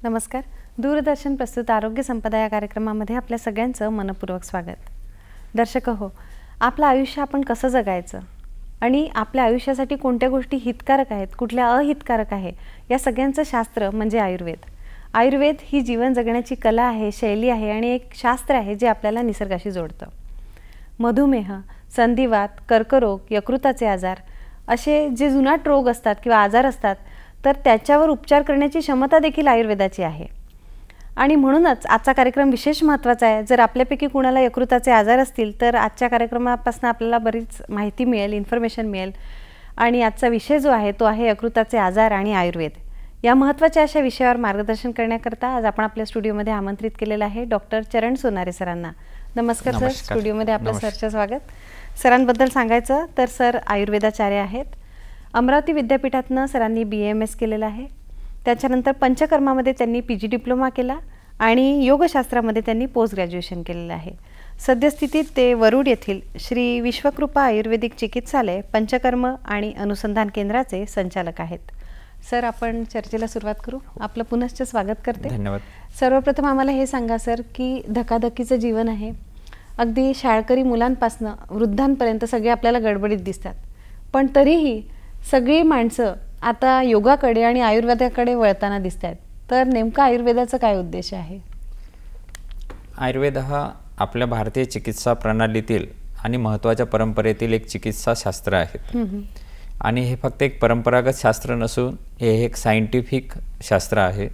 नमस्कार. दूरदर्शन प्रस्तुत आरोग्य संपदा या कार्यक्रमामध्ये आपल्या सगळ्यांचं मनपूर्वक स्वागत. दर्शक हो, आपलं आयुष्य आपण कसं जगायचं आणि आपल्या आयुष्यासाठी कोणत्या गोष्टी हितकारक आहेत, कुठल्या अहितकारक आहे, या सगळ्यांचं शास्त्र म्हणजे आयुर्वेद. आयुर्वेद ही जीवन जगण्याची कला आहे, शैली आहे आणि एक शास्त्र आहे जे आपल्याला निसर्गाशी जोडतं. मधुमेह, संधिवात, कर्करोग, यकृताचे आजार असे जे जुनाट रोग असतात किंवा आजार असतात, तर त्याच्यावर उपचार करण्याची क्षमता देखील आयुर्वेदाची आहे. आणि म्हणूनच आजचा कार्यक्रम विशेष महत्त्वाचा आहे. जर आपल्यापैकी कुणाला यकृताचे आजार असतील तर आजच्या कार्यक्रमापासून आपल्याला बरीच माहिती मिळेल, इन्फॉर्मेशन मिळेल. आणि आजचा विषय जो आहे तो आहे यकृताचे आजार आणि आयुर्वेद. या महत्त्वाच्या अशा विषयावर मार्गदर्शन करण्याकरता आज आपण आपल्या स्टुडिओमध्ये आमंत्रित केलेलं आहे डॉक्टर चरण सोनारे सरांना. नमस्कार सर, स्टुडिओमध्ये आपलं सरचं स्वागत. सरांबद्दल सांगायचं तर सर आयुर्वेदाचार्य आहेत. अमरावती विद्यापीठातनं सरांनी BAMS केलेलं आहे. त्याच्यानंतर पंचकर्मामध्ये त्यांनी PG डिप्लोमा केला आणि योगशास्त्रामध्ये त्यांनी पोस्ट ग्रॅज्युएशन केलेलं आहे. सद्यस्थितीत ते वरुड येथील श्री विश्वकृपा आयुर्वेदिक चिकित्सालय पंचकर्म आणि अनुसंधान केंद्राचे संचालक आहेत. सर, आपण चर्चेला सुरुवात करू. आपलं पुनश्च स्वागत करते. धन्यवाद. सर्वप्रथम आम्हाला हे सांगा सर की धकाधकीचं जीवन आहे. अगदी शाळकरी मुलांपासनं वृद्धांपर्यंत सगळे आपल्याला गडबडीत दिसतात, पण तरीही सगळी माणसं आता योगाकडे आणि आयुर्वेदाकडे वळताना दिसत आहेत. तर नेमका आयुर्वेदाचा काय उद्देश आहे? आयुर्वेद हा आपल्या भारतीय चिकित्सा प्रणालीतील आणि महत्त्वाच्या परंपरेतील एक चिकित्सा शास्त्र आहे. आणि हे फक्त एक परंपरागत शास्त्र नसून हे एक सायंटिफिक शास्त्र आहे.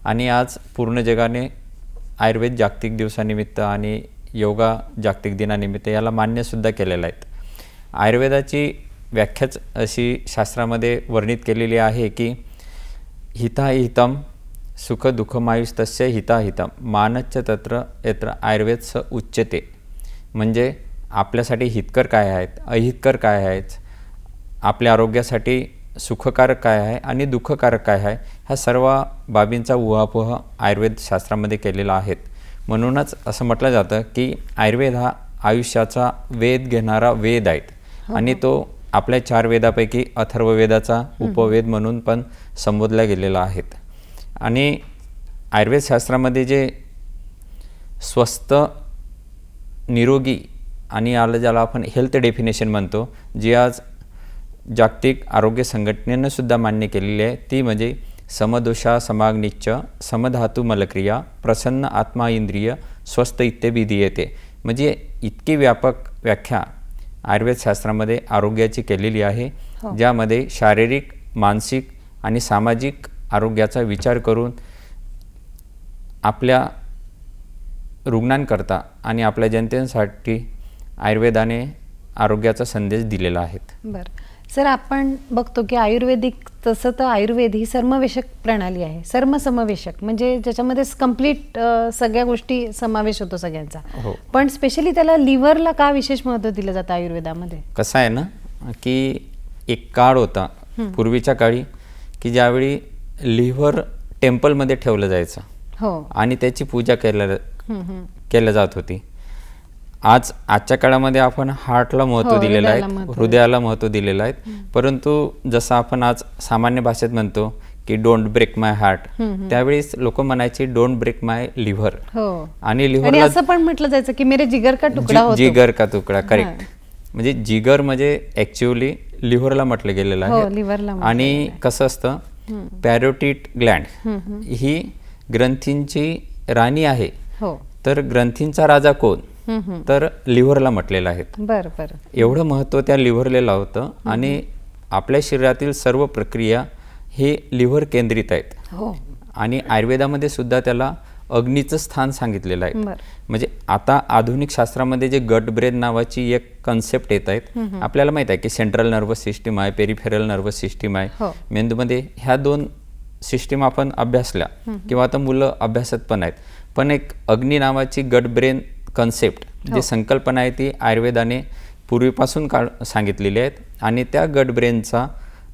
आणि आज पूर्ण जगाने आयुर्वेद जागतिक दिवसानिमित्त आणि योगा जागतिक दिनानिमित्त याला मान्यसुद्धा केलेलं आहे. आयुर्वेदाची व्याख्याच अशी शास्त्रामध्ये वर्णित केलेली आहे की हिताहितम सुख दुःखमायुस्तस्य हिताहितम मानच्च तत्र यत्र आयुर्वेद स उच्यते. म्हणजे आपल्यासाठी हितकर काय आहेत, अहितकर काय आहेत, आपल्या आरोग्यासाठी सुखकारक काय आहे आणि दुःखकारक काय आहे, ह्या सर्व बाबींचा उहापोह आयुर्वेद शास्त्रामध्ये केलेला आहे. म्हणूनच असं म्हटलं जातं की आयुर्वेद हा आयुष्याचा वेध घेणारा वेद आहे. आणि तो आपल्या 4 वेदापैकी अथर्ववेदाचा उपवेद म्हणून पण संबोधला गेलेला आहे. आणि आयुर्वेद शास्त्रामध्ये जे स्वस्थ, निरोगी आणि ज्याला आपण हेल्थ डेफिनेशन म्हणतो, जी आज जागतिक आरोग्य संघटनेनं सुद्धा मान्य केलेली आहे, ती म्हणजे समदोषा समाग्निच्च समधातू मलक्रिया प्रसन्न आत्मा इंद्रिय स्वस्थ इत्याभिधीयते. म्हणजे इतकी व्यापक व्याख्या आयुर्वेद शास्त्रामध्ये आरोग्याची केलेली आहे, ज्यामध्ये शारीरिक, मानसिक आणि सामाजिक आरोग्याचा विचार करून आपल्या रुग्णांकरता आणि आपल्या जनतेसाठी आयुर्वेदाने आरोग्याचा संदेश दिलेला आहे. बरं सर, आपण बघतो की आयुर्वेदिक तसं तर आयुर्वेद ही सर्मवेशक प्रणाली आहे. सर्मसमवेशक म्हणजे ज्याच्यामध्ये कंप्लीट सगळ्या गोष्टी समावेश होतो सगळ्यांचा. पण स्पेशली त्याला लिव्हरला का विशेष महत्त्व दिलं जातं आयुर्वेदामध्ये? कसं आहे ना की एक काळ होता पूर्वीच्या काळी की ज्यावेळी लिव्हर टेम्पलमध्ये ठेवलं जायचं आणि त्याची पूजा केल्या जात होती. आजच्या काळामध्ये आपण हार्टला महत्त्व दिलेलं आहे, हृदयाला महत्त्व दिलेलं आहे. परंतु जसं आपण आज सामान्य भाषेत म्हणतो की डोंट ब्रेक माय हार्ट, त्यावेळेस लोक म्हणायचे डोंट ब्रेक माय लिव्हर. आणि लिव्हरला असं पण म्हटलं जायचं की मेरे जिगर का तुकडा होतो. जिगर का तुकडा, करेक्ट. म्हणजे जिगर म्हणजे ॲक्च्युअली लिव्हरला म्हटलं गेलेलं आहे. आणि कसं असतं, पॅरोटिड ग्लँड ही ग्रंथींची राणी आहे. तर ग्रंथींचा राजा कोण, तर लिव्हरला म्हटलेलं आहे. बरं बरं. एवढं महत्त्व त्या लिव्हरला लावतं आणि आपल्या शरीरातील सर्व प्रक्रिया हे लिव्हर केंद्रित आहेत. हो. आणि आयुर्वेदामध्ये सुद्धा त्याला अग्नीचं स्थान सांगितलेलं आहे. म्हणजे आता आधुनिक शास्त्रामध्ये जे गट ब्रेन नावाची एक कन्सेप्ट येत आहेत. आपल्याला माहित आहे की सेंट्रल नर्वस सिस्टीम आहे, पेरिफेरल नर्वस सिस्टीम आहे मेंदूमध्ये. ह्या दोन सिस्टीम आपण अभ्यासल्या किंवा आता मुलं अभ्यासत पण आहेत. पण एक अग्नी नावाची गट ब्रेन कन्सेप्ट जी संकल्पना आहे ती आयुर्वेदाने पूर्वीपासून सांगितलेली आहेत. आणि त्या गट ब्रेनचा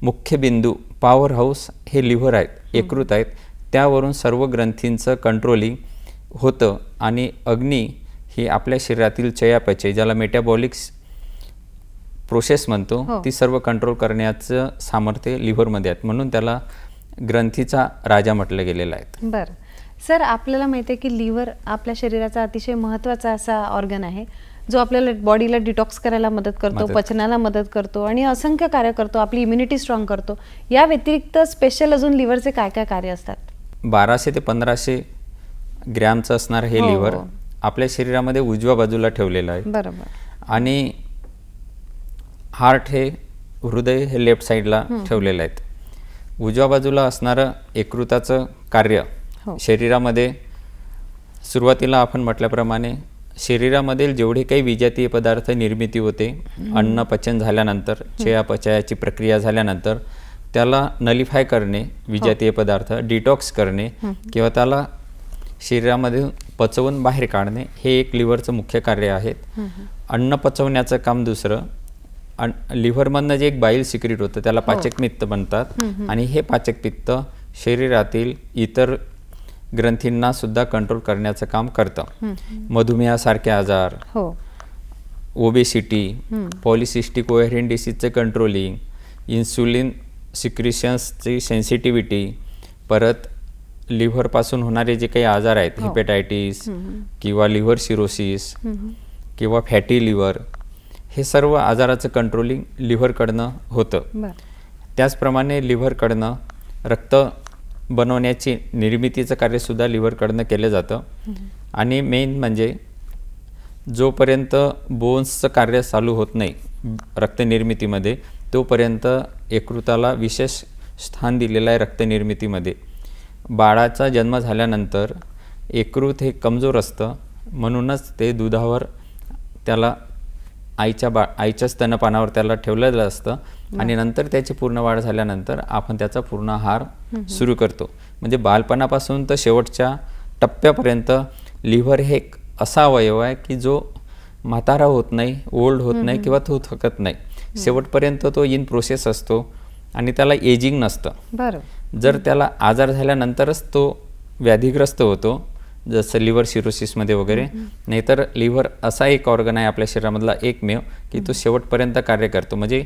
मुख्य बिंदू पॉवर हाऊस हे लिव्हर आहेत, यकृत आहेत. त्यावरून सर्व ग्रंथींचं कंट्रोलिंग होतं. आणि अग्नी ही आपल्या शरीरातील चयापचय, ज्याला मेटाबॉलिक्स प्रोसेस म्हणतो, ती सर्व कंट्रोल करण्याचं सामर्थ्य लिव्हरमध्ये आहेत. म्हणून त्याला ग्रंथीचा राजा म्हटलं गेलेलं आहे. बरं सर, आपल्याला माहिती आहे की लिव्हर आपल्या शरीराचा अतिशय महत्त्वाचा असा ऑर्गन आहे जो आपल्याला बॉडीला डिटॉक्स करायला मदत करतो, पचनाला मदत करतो आणि असंख्य कार्य करतो, आपली इम्युनिटी स्ट्रॉंग करतो. या व्यतिरिक्त स्पेशल अजून लिव्हरचे काय काय कार्य असतात? 1200 ते 1500 ग्रॅमचं असणार हे लिव्हर आपल्या शरीरामध्ये उजव्या बाजूला ठेवलेलं आहे. बरोबर. आणि हार्ट हे, हृदय हे लेफ्ट साईडला ठेवलेलं आहे. उजव्या बाजूला असणारं यकृताचं कार्य शरीरामध्ये सुरुवातीला आपण म्हटल्याप्रमाणे शरीरामधील जेवढे काही विजातीय पदार्थ निर्मिती होते, अन्न पचन झाल्यानंतर, चयापचयाची प्रक्रिया झाल्यानंतर त्याला नलिफाय करणे, विजातीय पदार्थ डिटॉक्स करणे किंवा त्याला शरीरामध्ये पचवून बाहेर काढणे, हे एक लिव्हरचं मुख्य कार्य आहे. अन्न पचवण्याचं काम दुसरं. लिव्हरमधनं जे एक बाईल सिक्रेट होतं त्याला पाचकपित्त म्हणतात. आणि हे पाचकपित्त शरीरातील इतर ग्रंथींना सुद्धा कंट्रोल करण्याचं काम करतं. मधुमेहासारखे आजार, ओबेसिटी, पॉलिसिस्टिक ओव्हरियन डिसीजचं कंट्रोलिंग, इन्सुलिन सिक्रिशन्सची सेन्सिटिव्हिटी, परत लिव्हरपासून होणारे जे काही आजार आहेत, हेपेटायटिस किंवा लिव्हर सिरोसिस किंवा फॅटी लिव्हर, हे सर्व आजाराचं कंट्रोलिंग लिव्हरकडनं होतं. त्याचप्रमाणे लिव्हरकडनं रक्त बनवण्याची निर्मितीचं कार्यसुद्धा लिव्हरकडनं केलं जातं. आणि मेन म्हणजे जोपर्यंत बोन्सचं कार्य चालू होत नाही रक्तनिर्मितीमध्ये, तोपर्यंत यकृताला विशेष स्थान दिलेलं आहे रक्तनिर्मितीमध्ये. बाळाचा जन्म झाल्यानंतर यकृत हे कमजोर असतं, म्हणूनच ते दुधावर त्याला आईच्या स्तनपानावर त्याला ठेवलेलं असतं. आणि नंतर त्याची पूर्ण वाढ झाल्यानंतर आपण त्याचा पूर्ण आहार सुरू करतो. म्हणजे बालपणापासून तर शेवटच्या टप्प्यापर्यंत लिव्हर हे एक असा अवयव आहे की जो म्हातारा होत नाही, ओल्ड होत नाही किंवा तो थकत नाही. शेवटपर्यंत तो इन प्रोसेस असतो आणि त्याला एजिंग नसतं. जर त्याला आजार झाल्यानंतरच तो व्याधीग्रस्त होतो, जसं लिव्हर सिरोसिसमध्ये वगैरे. नाहीतर लिव्हर असा एक ऑर्गन आहे आपल्या शरीरामधला एकमेव की तो शेवटपर्यंत कार्य करतो. म्हणजे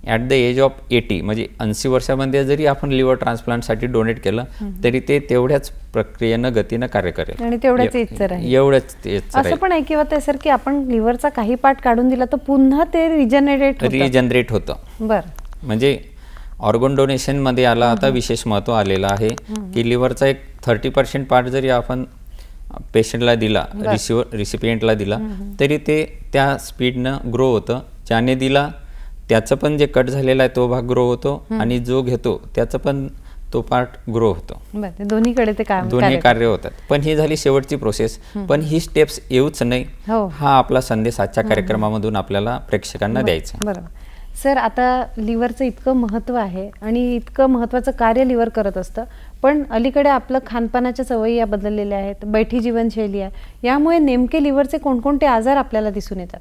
ॲट द एज ऑफ 80, म्हणजे 80 वर्षामध्ये जरी आपण लिव्हर ट्रान्सप्लांटसाठी डोनेट केलं तरी ते तेवढ्याच प्रक्रियेनं गतीनं कार्य करेल. आणि तेवढ्याच एजचं राहील. एवढंच असं पण आहे किंवा ते सर की आपण लिव्हरचा काही पार्ट काढून दिला तर पुन्हा ते रिजनरेट होतं. बरं. म्हणजे ऑर्गन डोनेशनमध्ये आला आता विशेष महत्त्व आलेलं आहे की लिव्हरचा एक 30% पार्ट जरी आपण पेशंटला दिला, रिसिपियंटला दिला, तरी ते त्या स्पीडनं ग्रो होतं. ज्याने दिला त्याचं पण जे कट झालेला आहे तो भाग ग्रो होतो आणि जो घेतो त्याचं पण तो पार्ट ग्रो होतो. दोन्हीकडे ते दोन्ही कार्य होतात. पण ही झाली शेवटची प्रोसेस. पण ही स्टेप्स येऊच नाही, हा आपला संदेश आजच्या कार्यक्रमामधून आपल्याला प्रेक्षकांना द्यायचा. बरोबर. सर, आता लिव्हरचं इतकं महत्त्व आहे आणि इतकं महत्त्वाचं कार्य लिव्हर करत असतं, पण अलीकडे आपलं खानपानाच्या सवयी या बदललेल्या आहेत, बैठी जीवनशैली आहे, यामुळे नेमके लिव्हरचे कोणकोणते आजार आपल्याला दिसून येतात?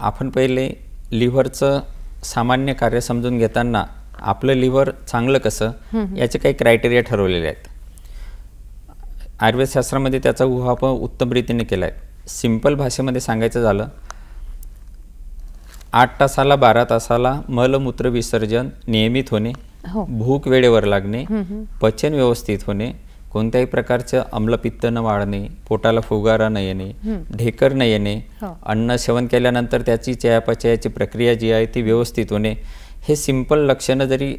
आपण पहिले लिव्हरचं सामान्य कार्य समजून घेताना आपलं लिव्हर चांगलं कसं याचे काही क्रायटेरिया ठरवलेले आहेत. आयुर्वेदशास्त्रामध्ये त्याचा उहापोह उत्तम रीतीने केला आहे. सिंपल भाषेमध्ये सांगायचं झालं, 8 तासाला 12 तासाला मलमूत्र विसर्जन नियमित होणे, भूक वेळेवर लागणे, पचन व्यवस्थित होणे, कोणत्याही प्रकारचं अम्लपित्त न वाढणे, पोटाला फुगारा न येणे, ढेकर न येणे, अन्न सेवन केल्यानंतर त्याची चयापचयाची प्रक्रिया जी आहे ती व्यवस्थित होणे, हे सिंपल लक्षणं जरी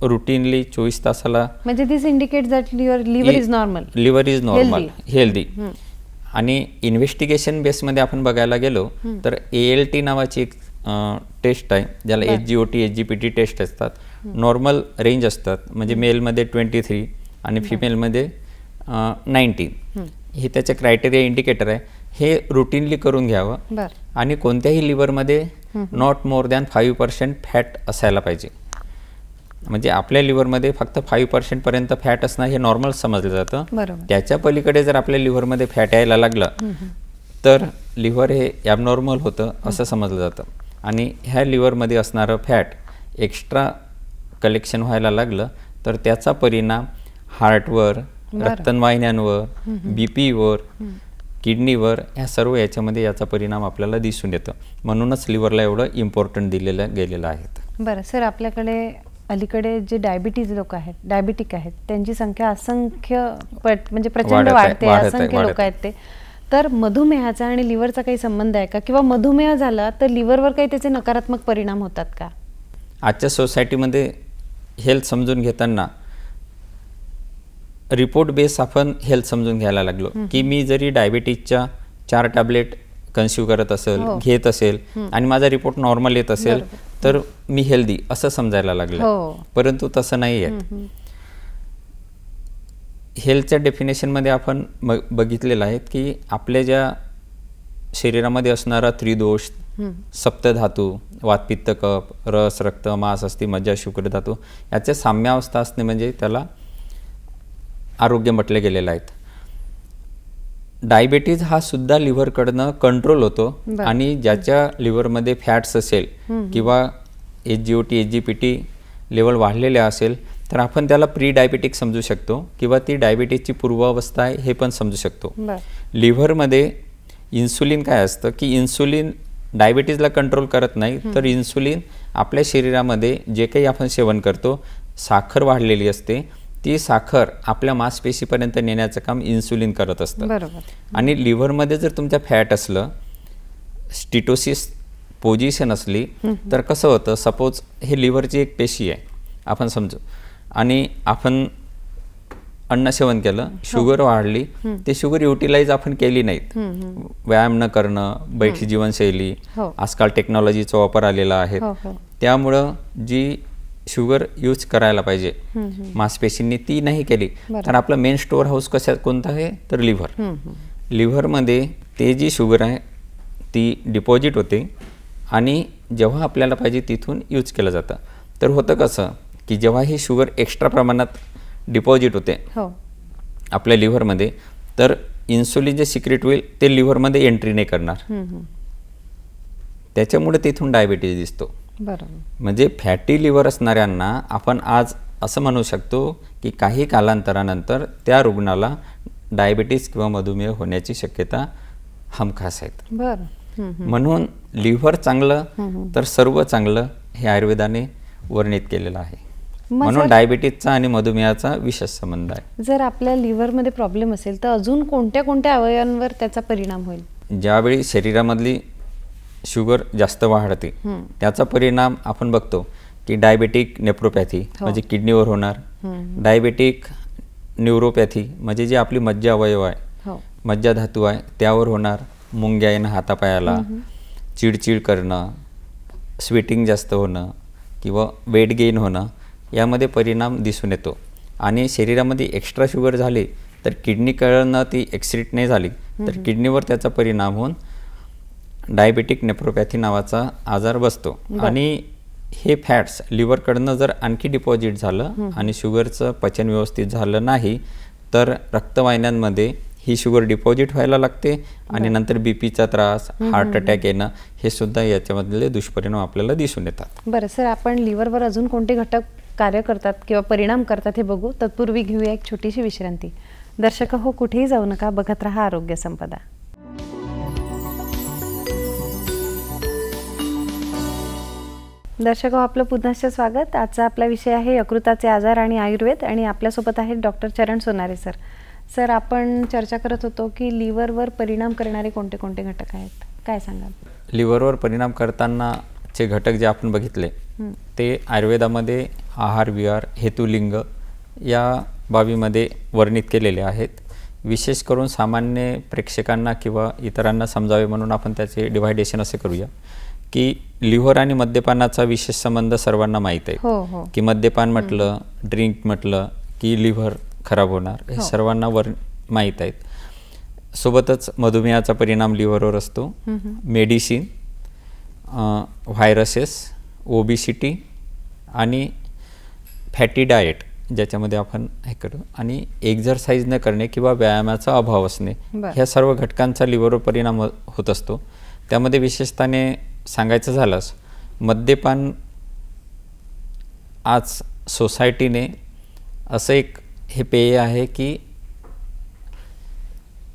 रुटीनली 24 तासाला, म्हणजे this indicates that liver is normal, liver is normal, healthy. आणि इन्व्हेस्टिगेशन बेसमध्ये आपण बघायला गेलो तर ALT नावाची एक टेस्ट आहे, ज्याला HGOT HGPT टेस्ट असतात. नॉर्मल रेंज असतात, म्हणजे मेलमध्ये 23 आणि फिमेलमध्ये 19. हे त्याचे क्रायटेरिया इंडिकेटर आहे. हे रुटीनली करून घ्यावं आणि कोणत्याही लिव्हरमध्ये नॉट मोर दॅन 5% फॅट असायला पाहिजे. म्हणजे आपल्या लिव्हरमध्ये फक्त 5% पर्यंत फॅट असणं हे नॉर्मल समजलं जातं. त्याच्या पलीकडे जर आपल्या लिव्हरमध्ये फॅट यायला लागलं तर लिव्हर हे ॲबनॉर्मल होतं असं समजलं जातं. आणि ह्या लिव्हरमध्ये असणारं फॅट एक्स्ट्रा कलेक्शन व्हायला लागलं तर त्याचा परिणाम हार्टवर, रक्तवाहिन्यांवर, BPवर, किडनीवर, ह्या सर्व याच्यामध्ये याचा परिणाम आपल्याला दिसून येतो. म्हणूनच लिव्हरला एवढं इम्पॉर्टंट दिलेलं गेलेलं आहे. बरं सर, आपल्याकडे अलीकडे जे डायबिटीज लोक आहेत, डायबिटिक आहेत, त्यांची संख्या असंख्य म्हणजे प्रचंड वाढते, असंख्य लोक आहेत ते. तर मधुमेहाचा आणि लिव्हरचा काही संबंध आहे का, किंवा मधुमेह झाला तर लिव्हरवर काही त्याचे नकारात्मक परिणाम होतात का? आजच्या सोसायटीमध्ये हेल्थ समजून घेताना रिपोर्ट बेस आपण हेल्थ समजून घ्यायला लागलो, की मी जरी डायबिटीजच्या 4 टॅबलेट कन्स्यूम करत असेल, घेत असेल आणि माझा रिपोर्ट नॉर्मल येत असेल तर मी हेल्दी असं समजायला लागलं. परंतु तसं नाही आहे. हेल्थच्या डेफिनेशनमध्ये आपण बघितलेलं आहे की आपल्या ज्या शरीरामध्ये असणारा त्रिदोष, सप्तधातू, वातपित्त कफ, रस, रक्त, मांस, अस्थि, मज्जा, शुक्रधातू याचे साम्यावस्था असणे म्हणजे त्याला आरोग्य म्हटले गेलेलं आहे. डायबिटीज हा सुद्धा लिव्हरकडनं कंट्रोल होतो आणि ज्याच्या लिव्हरमध्ये फॅट्स असेल किंवा HGOT HGPT लेवल वाढलेले असेल तर आपण त्याला प्री डायबिटिक समजू शकतो किंवा ती डायबिटीजची पूर्वावस्था आहे हे पण समजू शकतो. लिव्हरमध्ये इन्सुलिन काय असतं की इन्सुलिन डायबिटीजला कंट्रोल करत नाही, तर इन्सुलिन आपल्या शरीरामध्ये जे काही आपण सेवन करतो, साखर वाढलेली असते, ती साखर आपल्या मांसपेशीपर्यंत नेण्याचं काम इन्सुलिन करत असतं. आणि लिव्हरमध्ये जर तुमच्या फॅट असलं, स्टिटोसिस पोझिशन असली तर कसं होतं, सपोज हे लिव्हरची एक पेशी आहे आपण समजू, आणि आपण अन्न सेवन केलं, शुगर वाढली, ते शुगर युटिलाइज आपण केली नाहीत, व्यायाम न करणं, बैठी जीवनशैली, आजकाल टेक्नॉलॉजीचा वापर आलेला आहे, त्यामुळं जी शुगर यूज करायला पाहिजे मांसपेशींनी ती नाही केली तर आपलं मेन स्टोअर हाऊस कोणता आहे तर लिव्हर. लिव्हरमध्ये ते जी शुगर आहे ती डिपॉझिट होते आणि जेव्हा आपल्याला पाहिजे तिथून यूज केलं जातं. तर होतं कसं की जेव्हा ही शुगर एक्स्ट्रा प्रमाणात डिपॉझिट होते आपल्या लिव्हरमध्ये तर इन्सुलिन जे सिक्रेट होईल ते लिव्हरमध्ये एंट्री नाही करणार, त्याच्यामुळे तिथून डायबिटीज दिसतो. म्हणजे फॅटी लिव्हर असणाऱ्यांना आपण आज असं म्हणू शकतो की काही कालांतरानंतर त्या रुग्णाला डायबिटीज किंवा मधुमेह होण्याची शक्यता हमखास आहेत. म्हणून लिव्हर चांगलं तर सर्व चांगलं हे आयुर्वेदाने वर्णित केलेलं आहे. म्हणून डायबिटीजचा आणि मधुमेहाचा विशेष संबंध आहे. जर आपल्या लिव्हरमध्ये प्रॉब्लेम असेल तर अजून कोणत्या कोणत्या अवयवांवर त्याचा परिणाम होईल? ज्यावेळी शरीरामधली शुगर जास्त वाढते त्याचा परिणाम आपण बघतो की डायबेटिक नेफ्रोपॅथी म्हणजे किडनीवर होणार, डायबेटिक न्यूरोपॅथी म्हणजे जी आपली मज्जा अवयव आहे, मज्जा धातू आहे त्यावर होणार, मुंग्या येणं हातापायाला, चिडचिड करणं, स्वेटिंग जास्त होणं किंवा वेट गेन होणं यामध्ये परिणाम दिसून येतो. आणि शरीरामध्ये एक्स्ट्रा शुगर झाली तर किडनीकडनं ती एक्सिट नाही झाली तर किडनीवर त्याचा परिणाम होऊन डायबेटिक नेफ्रोपॅथी नावाचा आजार बसतो. आणि हे फॅट्स लिव्हरकडनं जर आणखी डिपॉझिट झालं आणि शुगरचं पचन व्यवस्थित झालं नाही तर रक्तवाहिन्यांमध्ये ही शुगर डिपॉझिट व्हायला लागते आणि नंतर बीपीचा त्रास, हार्ट अटॅक येणं हे सुद्धा याच्यामधले दुष्परिणाम आपल्याला दिसून येतात. बरं सर, आपण लिव्हरवर अजून कोणते घटक कार्य करतात किंवा परिणाम करतात हे बघू. तत्पूर्वी घेऊया एक छोटीशी विश्रांती. दर्शक हो, कुठेही जाऊ नका, बघत रहा आरोग्य संपदा. दर्शक हो, आपलं पुन्हा स्वागत. आजचा आपला विषय आहे यकृताचे आजार आणि आयुर्वेद, आणि आपल्यासोबत आहेत डॉक्टर चरण सोनारे सर. सर, आपण चर्चा करत होतो की लिव्हरवर परिणाम करणारे कोणते कोणते घटक आहेत, काय सांगाल? लिव्हरवर परिणाम करतानाचे घटक जे आपण बघितले ते आयुर्वेदामध्ये आहार, विहार, हेतुलिंग या बाबीमध्ये वर्णित केलेले आहेत. विशेष करून सामान्य प्रेक्षकांना किंवा इतरांना समजावे म्हणून आपण त्याचे डिव्हायडेशन असे करूया की लिव्हर आणि मद्यपानाचा विशेष संबंध सर्वांना माहीत आहे की मद्यपान म्हटलं, ड्रिंक म्हटलं की लिव्हर खराब होणार, हे सर्वांना माहीत आहेत. सोबतच मधुमेहाचा परिणाम लिव्हरवर असतो, मेडिसिन, व्हायरसेस, ओबिसिटी आणि फॅटी डाएट ज्याच्यामध्ये आपण हे करू, आणि एक्झरसाइज न करणे किंवा व्यायामाचा अभाव असणे, ह्या सर्व घटकांचा लिव्हरवर परिणाम होत असतो. त्यामध्ये विशेषताने सांगायचं झालंच, मद्यपान आज सोसायटीने असं एक हे पेय आहे की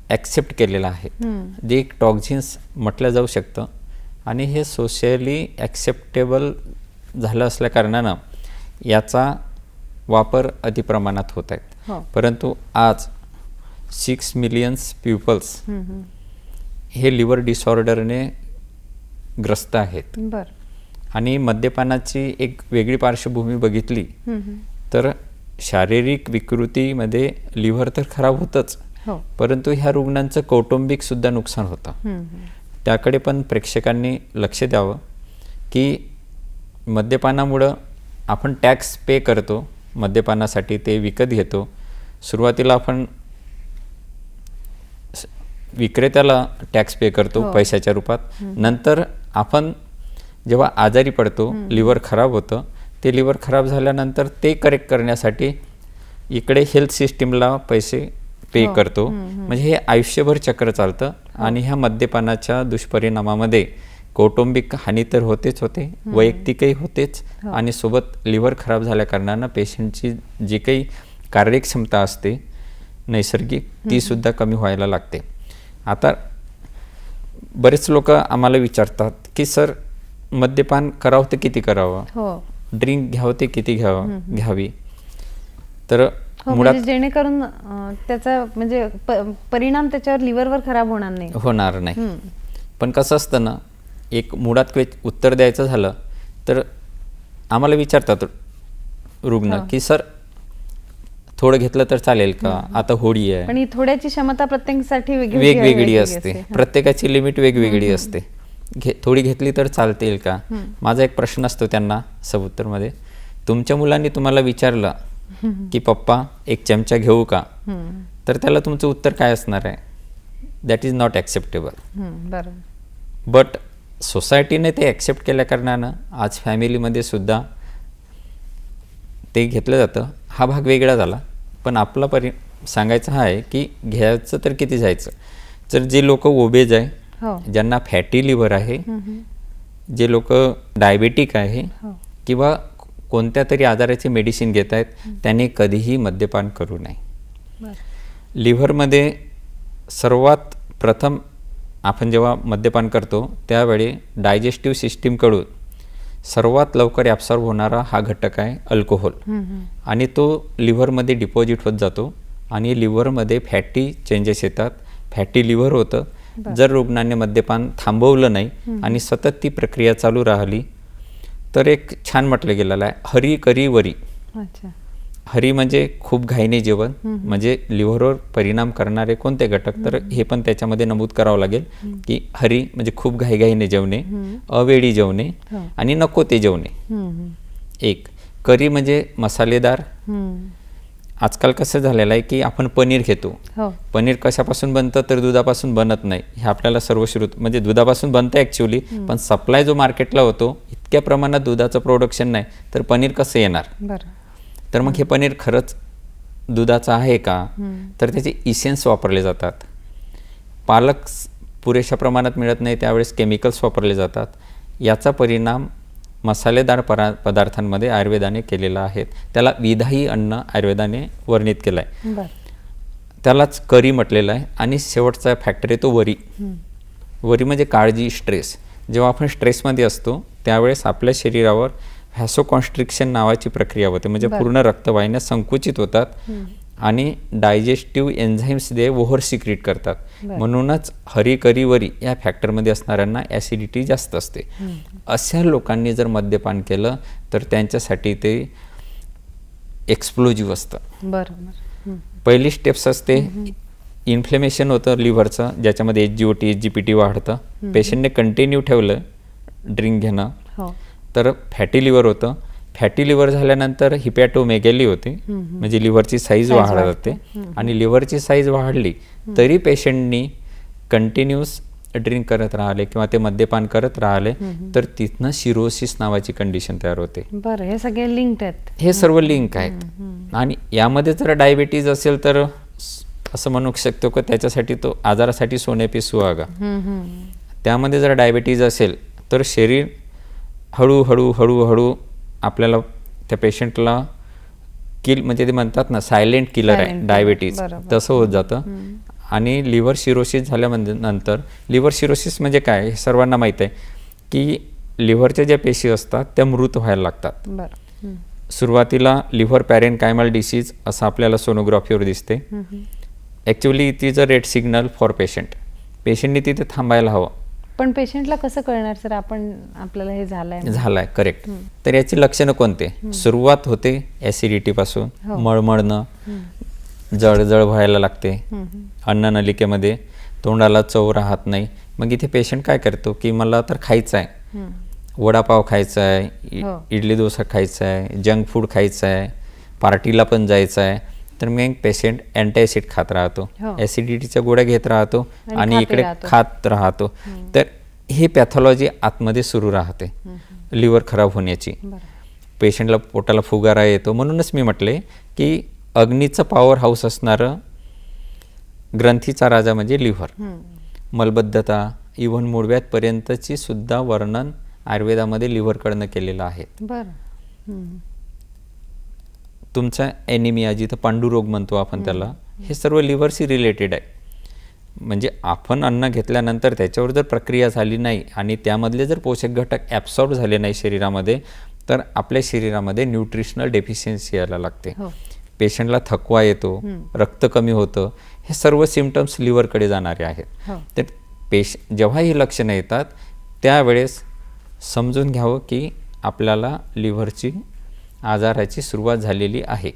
ॲक्सेप्ट केलेलं आहे, जे एक टॉक्झिन्स म्हटलं जाऊ शकतं, आणि हे सोशली ॲक्सेप्टेबल झालं असल्याकारणानं याचा वापर अतिप्रमाणात होत आहेत. परंतु आज 6 मिलियन्स पीपल्स हे लिव्हर डिसऑर्डरने ग्रस्त आहेत. आणि मद्यपानाची एक वेगळी पार्श्वभूमी बघितली तर शारीरिक विकृतीमध्ये लिव्हर तर खराब होतंच, परंतु ह्या रुग्णांचं कौटुंबिक सुद्धा नुकसान होतं. त्याकडे पण प्रेक्षकांनी लक्ष द्यावं की मद्यपानामुळं आपण टॅक्स पे करतो, मद्यपानासाठी ते विकत घेतो. सुरुवातीला आपण विक्रेत्याला टॅक्स पे करतो पैशाच्या रूपात, नंतर आपण जेव्हा आजारी पडतो, लिव्हर खराब होतं, ते लिव्हर खराब झाल्यानंतर ते करेक्ट करण्यासाठी इकडे हेल्थ सिस्टीमला पैसे पे करतो. म्हणजे हे आयुष्यभर चक्र चालतं. आणि ह्या मद्यपानाच्या दुष्परिणामामध्ये कौटुंबिक हानी तर होतेच होते, वैयक्तिकही होतेच, आणि सोबत लिव्हर खराब झाल्या कारणानं पेशंटची जी काही कार्यक्षमता असते नैसर्गिक, ती सुद्धा कमी व्हायला लागते. आता बरेच लोक आम्हाला विचारतात की सर, मद्यपान करावं ते किती करावं, ड्रिंक घ्यावं ते किती घ्यावी. तर मुळात जेणेकरून त्याचा म्हणजे परिणाम त्याच्यावर लिव्हरवर खराब होणार नाही. पण कसं असतं ना, एक मुळात उत्तर द्यायचं झालं तर आम्हाला विचारतात रुग्ण की सर, थोडं घेतलं तर चालेल का, आता होळी आहे. पण थोड्याची क्षमता प्रत्येकासाठी वेगवेगळी असते, प्रत्येकाची लिमिट वेगवेगळी असते. थोडी घेतली तर चालतील का. माझा एक प्रश्न असतो त्यांना सबउत्तरमध्ये, तुमच्या मुलांनी तुम्हाला विचारलं की पप्पा एक चमचा घेऊ का, तर त्याला तुमचं उत्तर काय असणार आहे, that is not acceptable. But सोसायटीने ते ॲक्सेप्ट केल्या कारणानं आज फॅमिलीमध्ये सुद्धा ते घेतलं जातं. हा भाग वेगळा झाला. पण आपला सांगायचं हा आहे की घ्यायचं तर किती जायचं. जर जे लोक ओबेज आहे, ज्यांना फॅटी लिव्हर आहे, जे लोक डायबेटिक आहे किंवा कोणत्या तरी आजाराचे मेडिसिन घेत आहेत, त्यांनी कधीही मद्यपान करू नये. लिव्हरमध्ये सर्वात प्रथम आपण जेव्हा मद्यपान करतो त्यावेळी डायजेस्टिव्ह सिस्टीमकडून सर्वात लवकर ॲब्सॉर्ब होणारा हा घटक आहे अल्कोहोल, आणि तो लिव्हरमध्ये डिपॉझिट होत जातो आणि लिव्हरमध्ये फॅटी चेंजेस येतात, फॅटी लिव्हर होतं. जर रुग्णाने मद्यपान थांबवलं नाही आणि सतत ती प्रक्रिया चालू राहिली तर एक छान म्हटलं गेलेलं आहे, हरी करी वरी. हरी म्हणजे खूप घाईने जेवण, म्हणजे लिव्हरवर परिणाम करणारे कोणते घटक, तर हे पण त्याच्यामध्ये नमूद करावं लागेल की हरी म्हणजे खूप घाईघाईने जेवणे, अवेळी जेवणे आणि नको ते जेवणे. एक करी म्हणजे मसालेदार. आजकाल कसं झालेलं आहे की आपण पनीर घेतो, पनीर कशापासून बनतं तर दुधापासून बनत नाही, हे आपल्याला सर्वश्रुत, म्हणजे दुधापासून बनतं ॲक्च्युअली, पण सप्लाय जो मार्केटला होतो इतक्या प्रमाणात दुधाचं प्रोडक्शन नाही, तर पनीर कसं येणार. तर मग हे पनीर खरंच दुधाचं आहे का, तर त्याचे इसेन्स वापरले जातात. पालक पुरेशा प्रमाणात मिळत नाही, त्यावेळेस केमिकल्स वापरले जातात. याचा परिणाम मसालेदार पदार्थांमध्ये आयुर्वेदाने केलेला आहे. त्याला विधायी अन्न आयुर्वेदाने वर्णित केलं आहे, त्यालाच करी म्हटलेलं आहे. आणि शेवटचा फॅक्टर आहे तो वरी. वरी म्हणजे काळजी, स्ट्रेस. जेव्हा आपण स्ट्रेसमध्ये असतो त्यावेळेस आपल्या शरीरावर व्हॅसोकॉन्स्ट्रिक्शन नावाची प्रक्रिया होते, म्हणजे पूर्ण रक्तवाहिन्या संकुचित होतात आणि डायजेस्टिव्ह एन्झाईम्स दे ओव्हर सिक्रीट करतात. म्हणूनच हरी करी वरी या फॅक्टरमध्ये असणाऱ्यांना ॲसिडिटी जास्त असते. अशा लोकांनी जर मद्यपान केलं तर त्यांच्यासाठी ते एक्सप्लोजिव्ह असतं. बरोबर. पहिली स्टेप्स असते इन्फ्लेमेशन होतं लिव्हरचं, ज्याच्यामध्ये HGOT HGPT वाढतं. पेशंटने कंटिन्यू ठेवलं ड्रिंक घेणं तर फॅटी लिव्हर होतं. फॅटी लिव्हर झाल्यानंतर हिपॅटोमेगॅली होते, म्हणजे लिव्हरची साईज वाढत जाते. आणि लिव्हरची साईज वाढली तरी पेशंटनी कंटिन्यूस ड्रिंक करत राहिले किंवा ते मद्यपान करत राहिले तर तिथनं सिरोसिस नावाची कंडिशन तयार होते. बरं, हे सगळे लिंक्ड आहेत. हे सर्व लिंक आहेत. आणि यामध्ये जर डायबिटीज असेल तर असं म्हणू शकतो की त्याच्यासाठी तो आजारासाठी सोने पे सुहागा. त्यामध्ये जर डायबिटीज असेल तर शरीर हळूहळू हळूहळू आपल्याला त्या पेशंटला म्हणजे ते म्हणतात ना सायलेंट किलर आहे डायबिटीज, तसं होत जातं. आणि लिव्हर सिरोसिस झाल्यानंतर, लिव्हर सिरोसिस म्हणजे काय हे सर्वांना माहीत आहे की लिव्हरच्या ज्या पेशी असतात त्या मृत व्हायला लागतात. सुरुवातीला लिव्हर पॅरेनकायमल डिसीज असं आपल्याला सोनोग्राफीवर दिसते. Actually it is a red signal for patient. पेशंटनी तिथे थांबायला हवं. पण पेशंटला कसं कळणार सर आपल्याला हे झालंय? करेक्ट. तर याची लक्षणं कोणते? सुरुवात होते ॲसिडिटीपासून, मळमळणं, जळजळ व्हायला लागते अन्ननलिकेमध्ये, तोंडाला चव राहत नाही. मग इथे पेशंट काय करतो की मला तर खायचं आहे, वडापाव खायचा आहे, इडली डोसा खायचा आहे, जंक फूड खायचं आहे, पार्टीला पण जायचं आहे. तर मग पेशंट अँटासिड खात राहतो, ॲसिडिटीच्या गोळ्या घेत राहतो आणि इकडे खात राहतो. तर हे पॅथॉलॉजी आतमध्ये सुरू राहते लिव्हर खराब होण्याची. पेशंटला पोटाला फुगारा येतो. म्हणूनच मी म्हटले की अग्नीचं पॉवर हाऊस असणारं ग्रंथीचा राजा म्हणजे लिव्हर. मलबद्धता, इव्हन मूळव्याधपर्यंतची सुद्धा वर्णन आयुर्वेदामध्ये लिव्हरकडनं केलेलं आहे. तुमचा ॲनिमिया, जिथं पांडुरोग म्हणतो आपण त्याला, हे सर्व लिव्हरशी रिलेटेड आहे. म्हणजे आपण अन्न घेतल्यानंतर त्याच्यावर जर प्रक्रिया झाली नाही आणि त्यामधले जर पोषक घटक ॲब्सॉर्ब झाले नाही शरीरामध्ये तर आपल्या शरीरामध्ये न्यूट्रिशनल डेफिशियन्सी यायला लागते. पेशंटला थकवा येतो, रक्त कमी होतं. हे सर्व सिम्पटम्स लिव्हरकडे जाणारे आहेत. तर जेव्हा ही लक्षणं येतात त्यावेळेस समजून घ्यावं की आपल्याला लिव्हरची आजाराची सुरुवात झालेली आहे.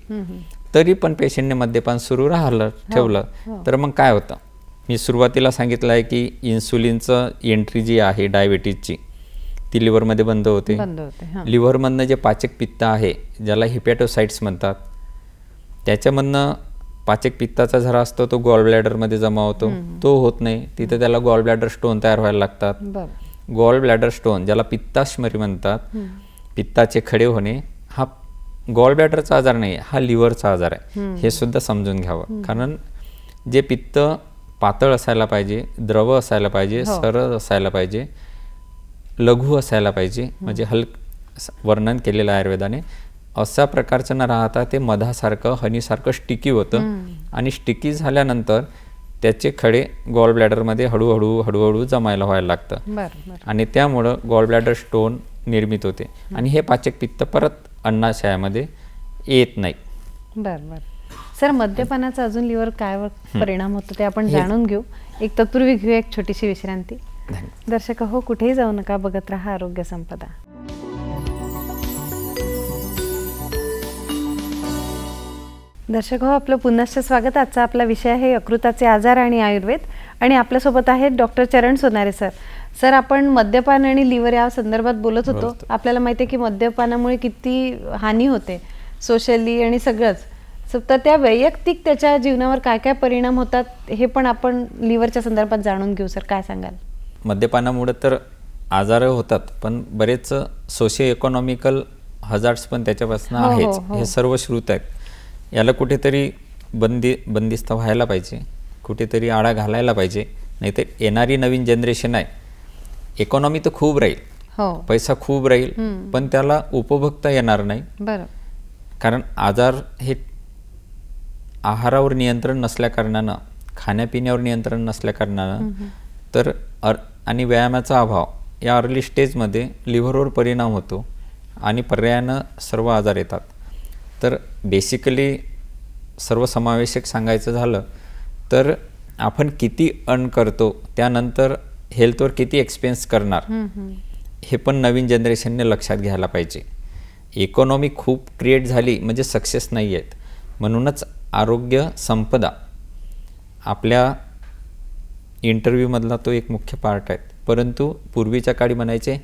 तरी पण पेशंटने मद्यपान सुरू ठेवलं तर मग काय होतं? मी सुरुवातीला सांगितलं आहे की इन्सुलिनचं एंट्री जी आहे डायबिटीजची ती लिव्हरमध्ये बंद होते. लिव्हरमधनं जे पाचक पित्त आहे ज्याला हिपॅटोसाइट्स म्हणतात, त्याच्यामधनं पाचक पित्ताचा झरा असतो तो गॉल ब्लॅडरमध्ये जमा होतो. तो होत नाही, तिथे त्याला गॉल ब्लॅडर स्टोन तयार व्हायला लागतात. गॉल ब्लॅडर स्टोन ज्याला पित्ताश्मरी म्हणतात, पित्ताचे खडे होणे, हा गॉल ब्लॅडरचा आजार नाही, हा लिव्हरचा आजार आहे. हे सुद्धा समजून घ्यावं. कारण जे पित्त पातळ असायला पाहिजे, द्रव असायला पाहिजे, सरळ असायला पाहिजे, लघु असायला पाहिजे, म्हणजे वर्णन केलेलं आहे आयुर्वेदाने, अशा प्रकारचं न राहता ते मधासारखं हनीसारखं स्टिकी होतं. आणि स्टिकी झाल्यानंतर त्याचे खडे गॉल ब्लॅडरमध्ये हळूहळू हळूहळू जमायला व्हायला लागतं आणि त्यामुळं गॉल ब्लॅडर स्टोन निर्मित होते आणि हे पाचक पित्त परत अन्नाशयामध्ये येत नाही. बरं. सर, मद्यपानाचा अजून लिव्हर काय परिणाम होतो ते आपण जाणून घेऊ. एक तत्पूर्वी घेऊ एक छोटीशी विश्रांती. दर्शक हो, कुठेही जाऊ नका, बघत राहा आरोग्य संपदा. दर्शक हो, आपलं पुनश्च स्वागत. आजचा आपला विषय आहे यकृताचे आजार आणि आयुर्वेद. आणि आपल्यासोबत आहेत डॉक्टर चरण सोनारे सर. सर, आपण मद्यपान आणि लिव्हर या संदर्भात बोलत होतो. आपल्याला माहिती आहे की मद्यपानामुळे किती हानी होते सोशली आणि सगळंच. तर त्या वैयक्तिक त्याच्या जीवनावर काय काय परिणाम होतात हे पण आपण लिव्हरच्या संदर्भात जाणून घेऊ. सर, काय सांगाल? मद्यपानामुळे तर आजार होतात, पण बरेच सोशिओ इकॉनॉमिकल हजार्ड्स पण त्याच्यापासून आहेच. हे सर्व श्रुत आहेत. याला कुठेतरी बंदिस्त व्हायला पाहिजे, कुठेतरी आळा घालायला पाहिजे. नाहीतर येणारी नवीन जनरेशन आहे, इकॉनॉमी तर खूप राहील, पैसा खूप राहील, पण त्याला उपभोगता येणार नाही. कारण आजार हे आहारावर नियंत्रण नसल्याकारणानं, खाण्यापिण्यावर नियंत्रण नसल्याकारणानं तर आणि व्यायामाचा अभाव या अर्ली स्टेजमध्ये लिव्हरवर परिणाम होतो आणि पर्यायानं सर्व आजार येतात. तर बेसिकली सर्वसमावेशक सांगायचं झालं तर आपण किती अर्न करतो त्यानंतर हेल्थवर किती एक्सपेन्स करणार हे पण नवीन जनरेशनने लक्षात घ्यायला पाहिजे. इकॉनॉमी खूप क्रिएट झाली म्हणजे सक्सेस नाही आहेत. म्हणूनच आरोग्य संपदा आपल्या इंटरव्ह्यूमधला तो एक मुख्य पार्ट आहे. परंतु पूर्वीच्या काळी म्हणायचे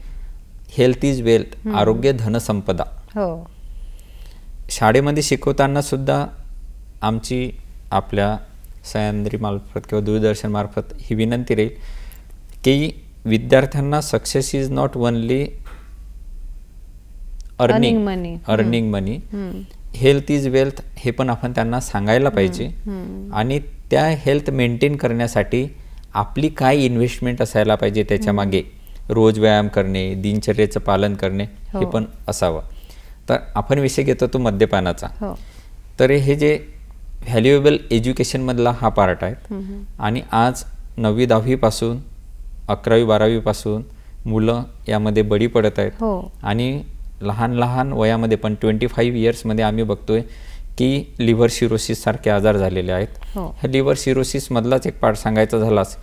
हेल्थ इज वेल्थ, आरोग्य धनसंपदा. हो. शाळेमध्ये शिकवताना सुद्धा आमची आपल्या सह्याद्री मार्फत किंवा दूरदर्शन मार्फत ही विनंती राहील की विद्यार्थ्यांना success is not only earning money, health is wealth हे पण आपण त्यांना सांगायला पाहिजे. आणि त्या हेल्थ मेंटेन करण्यासाठी आपली काय इन्व्हेस्टमेंट असायला पाहिजे त्याच्या मागे, रोज व्यायाम करणे, दिनचर्येचं पालन करणे हे पण असावं. तर आपण विषय घेतो तो मद्यपानाचा. तर हे जे व्हॅल्युएबल एज्युकेशनमधला हा पार्ट आहे. आणि आज 9वी 10वी पासून 11वी 12वी पासून मुलं यामध्ये बळी पडत आहेत. आणि लहान लहान वयामध्ये पण 25 इयर्समध्ये आम्ही बघतोय की लिव्हर सिरोसिस सारखे आजार झालेले आहेत. ह्या लिव्हर सिरोसिसमधलाच एक पार्ट सांगायचा झालाच